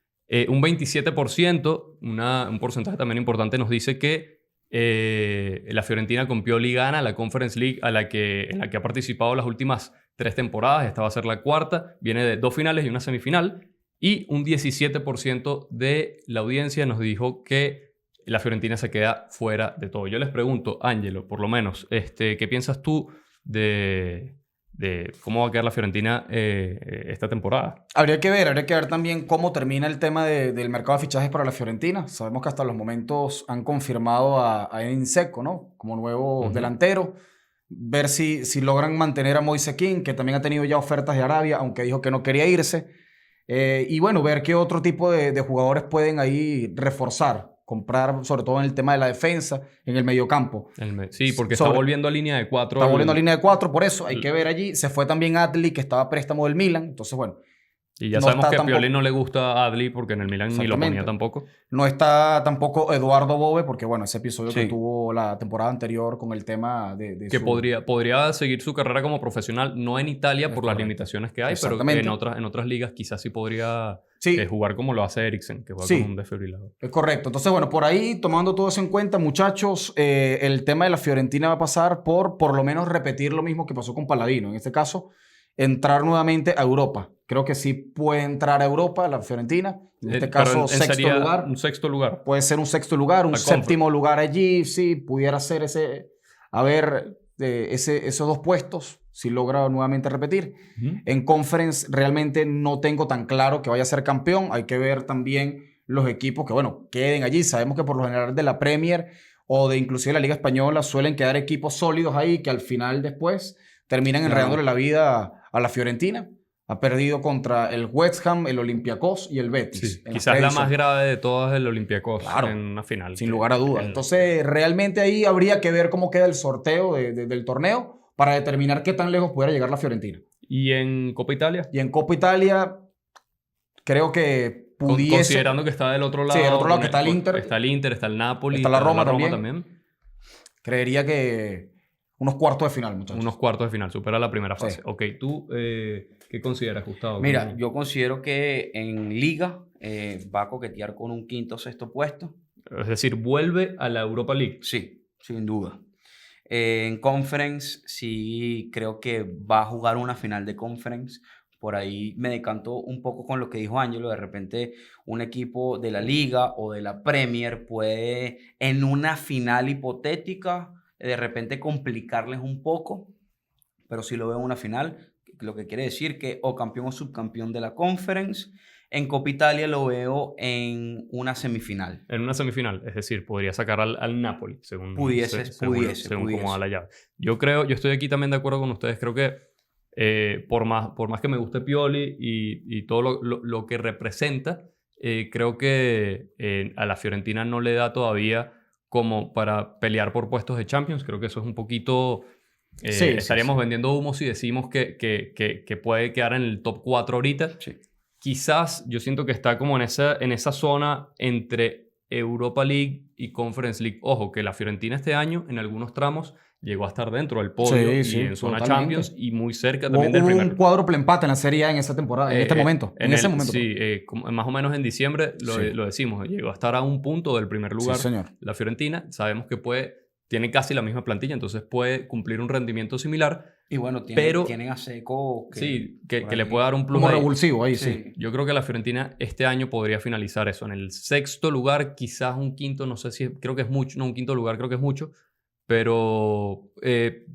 Speaker 1: Un 27%, un porcentaje también importante, nos dice que la Fiorentina con Pioli gana la Conference League en la que ha participado las últimas 3 temporadas. Esta va a ser la cuarta. Viene de 2 finales y una semifinal. Y un 17% de la audiencia nos dijo que la Fiorentina se queda fuera de todo. Yo les pregunto, Ángelo, por lo menos, ¿qué piensas tú de cómo va a quedar la Fiorentina esta temporada?
Speaker 2: Habría que ver también cómo termina el tema del mercado de fichajes para la Fiorentina. Sabemos que hasta los momentos han confirmado a Edin Dzeko, ¿no? Como nuevo delantero. Ver si logran mantener a Moise Kean, que también ha tenido ya ofertas de Arabia, aunque dijo que no quería irse. Y bueno, ver qué otro tipo de jugadores pueden ahí reforzar. Comprar, sobre todo en el tema de la defensa, en el mediocampo.
Speaker 1: Sí, porque está volviendo a línea de 4.
Speaker 2: Está volviendo a línea de 4, por eso hay que ver allí. Se fue también Adli, que estaba a préstamo del Milan. Entonces, bueno.
Speaker 1: Y ya
Speaker 2: no
Speaker 1: sabemos
Speaker 2: está
Speaker 1: que a
Speaker 2: tampoco...
Speaker 1: Pioli no le gusta a Adli porque en el Milan ni lo ponía tampoco.
Speaker 2: No está tampoco Eduardo Bove porque, bueno, ese episodio
Speaker 3: Sí.
Speaker 2: que tuvo la temporada anterior con el tema de
Speaker 1: Que
Speaker 2: su...
Speaker 1: podría seguir su carrera como profesional, no en Italia por las limitaciones que hay, pero que en otras ligas quizás sí podría jugar como lo hace Eriksen, que juega con un desfibrilador.
Speaker 2: Es correcto. Entonces, bueno, por ahí, tomando todo eso en cuenta, muchachos, el tema de la Fiorentina va a pasar por lo menos repetir lo mismo que pasó con Paladino. En este caso, entrar nuevamente a Europa. Creo que sí puede entrar a Europa la Fiorentina. En este caso, sexto lugar.
Speaker 1: Un sexto lugar.
Speaker 2: Puede ser un sexto lugar, un séptimo lugar allí. Sí, pudiera ser ese... A ver, esos 2 puestos, si logra nuevamente repetir. En Conference realmente no tengo tan claro que vaya a ser campeón. Hay que ver también los equipos que, bueno, queden allí. Sabemos que por lo general de la Premier o de inclusive la Liga Española suelen quedar equipos sólidos ahí que al final después terminan enredándole la vida a la Fiorentina. Ha perdido contra el West Ham, el Olympiacos y el Betis.
Speaker 1: Sí,
Speaker 2: en
Speaker 1: quizás
Speaker 2: las
Speaker 1: la
Speaker 2: tres
Speaker 1: más
Speaker 2: ediciones.
Speaker 1: grave de todas el Olympiacos
Speaker 2: Claro,
Speaker 1: en una final.
Speaker 2: Sin lugar a dudas. Entonces, realmente ahí habría que ver cómo queda el sorteo del torneo para determinar qué tan lejos pudiera llegar la Fiorentina.
Speaker 1: ¿Y en Copa Italia?
Speaker 2: Y en Copa Italia, creo que pudiese...
Speaker 1: Considerando que está del otro lado.
Speaker 2: Sí, del otro lado
Speaker 1: con
Speaker 2: que está el Inter.
Speaker 1: Está el Inter, está el Napoli.
Speaker 2: Está la Roma también.
Speaker 1: también.
Speaker 2: Creería que unos cuartos de final, muchachos.
Speaker 1: Unos cuartos de final, supera la primera fase.
Speaker 2: Sí.
Speaker 1: Ok, ¿tú qué consideras, Gustavo?
Speaker 3: Mira, yo considero que en Liga va a coquetear con un quinto o sexto puesto.
Speaker 1: Es decir, vuelve a la Europa League.
Speaker 3: Sí, sin duda. En Conference sí creo que va a jugar una final de Conference. Por ahí me decanto un poco con lo que dijo Ángelo. De repente un equipo de la Liga o de la Premier puede en una final hipotética de repente complicarles un poco. Pero sí lo veo en una final, lo que quiere decir que o campeón o subcampeón de la Conference. En Copa Italia lo veo en una semifinal.
Speaker 1: En una semifinal, es decir, podría sacar al Napoli, según
Speaker 3: Pudiese.
Speaker 1: cómo va la llave. Yo estoy aquí también de acuerdo con ustedes. Creo que por más que me guste Pioli y todo lo que representa, creo que a la Fiorentina no le da todavía como para pelear por puestos de Champions. Creo que eso es un poquito... estaríamos vendiendo humo si decimos que puede quedar en el top 4 ahorita.
Speaker 3: Sí.
Speaker 1: Quizás yo siento que está como en esa zona entre Europa League y Conference League. Ojo, que la Fiorentina este año en algunos tramos llegó a estar dentro del podio
Speaker 2: Sí,
Speaker 1: y en zona
Speaker 2: totalmente.
Speaker 1: Champions y muy cerca también del
Speaker 2: Hubo
Speaker 1: primer
Speaker 2: un cuádruple empate en la Serie A en esa temporada, en este momento. En ese momento.
Speaker 1: Sí, más o menos en diciembre lo decimos. Llegó a estar a un punto del primer lugar.
Speaker 2: Sí, señor.
Speaker 1: La Fiorentina, sabemos que tiene casi la misma plantilla, entonces puede cumplir un rendimiento similar.
Speaker 3: Y bueno, tienen a Seco
Speaker 1: que le puede dar un plus
Speaker 2: Como
Speaker 1: ahí.
Speaker 2: revulsivo ahí, sí.
Speaker 1: Yo creo que la Fiorentina este año podría finalizar eso. En el sexto lugar, quizás un quinto, no sé si creo que es mucho, no, un quinto lugar creo que es mucho, pero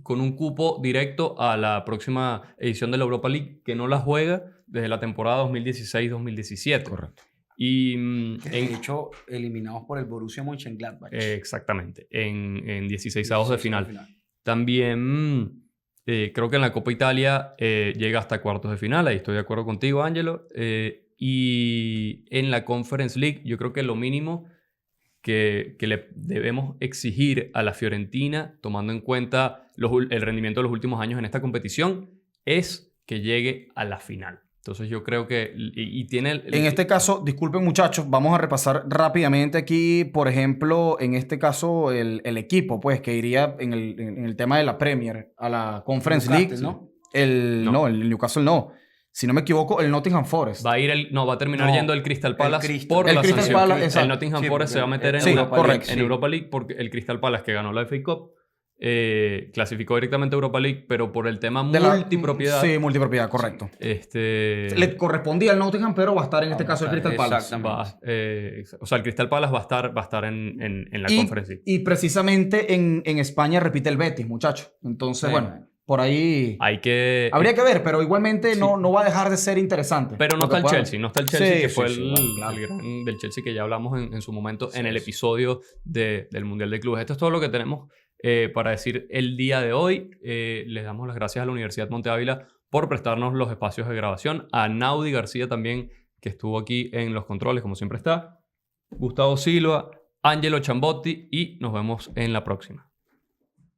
Speaker 1: con un cupo directo a la próxima edición de la Europa League, que no la juega desde la temporada 2016-2017.
Speaker 2: Correcto.
Speaker 1: Y
Speaker 3: de hecho, eliminados por el Borussia Mönchengladbach.
Speaker 1: exactamente, en 16avos de final. También creo que en la Copa Italia llega hasta cuartos de final. Ahí estoy de acuerdo contigo, Ángelo. Y en la Conference League, yo creo que lo mínimo que le debemos exigir a la Fiorentina, tomando en cuenta el rendimiento de los últimos años en esta competición, es que llegue a la final. Entonces yo creo que... Y tiene
Speaker 2: En este caso, disculpen muchachos, vamos a repasar rápidamente aquí, por ejemplo, en este caso, el equipo, pues, que iría en el tema de la Premier a la Conference
Speaker 3: Newcastle,
Speaker 2: League.
Speaker 3: ¿no?
Speaker 2: No, el Newcastle no. Si no me equivoco, el Nottingham Forest.
Speaker 1: va a terminar yendo el Crystal Palace por
Speaker 2: el
Speaker 1: la
Speaker 2: Crystal
Speaker 1: sanción.
Speaker 2: Palace, exacto.
Speaker 1: El Nottingham
Speaker 3: Sí,
Speaker 1: Forest se va a meter
Speaker 2: sí,
Speaker 1: en
Speaker 2: correcto.
Speaker 1: Europa League porque el Crystal Palace, que ganó la FA Cup, clasificó directamente a Europa League, pero por el tema multipropiedad.
Speaker 2: Sí, multipropiedad, correcto. Le correspondía al Nottingham, pero va a estar en este caso el Crystal Palace.
Speaker 1: O sea, el Crystal Palace va a estar en la Conference League.
Speaker 2: Y precisamente en España repite el Betis, muchachos. Entonces, bueno, por ahí habría que ver, pero igualmente no va a dejar de ser interesante.
Speaker 1: Pero no está el Chelsea, que fue
Speaker 2: sí,
Speaker 1: el
Speaker 2: claro.
Speaker 1: gran del Chelsea que ya hablamos en su momento en el episodio del Mundial de Clubes. Esto es todo lo que tenemos para decir el día de hoy. Les damos las gracias a la Universidad Monte Ávila por prestarnos los espacios de grabación. A Naudi García también, que estuvo aquí en los controles, como siempre está. Gustavo Silva, Ángelo Chambotti y nos vemos en la próxima.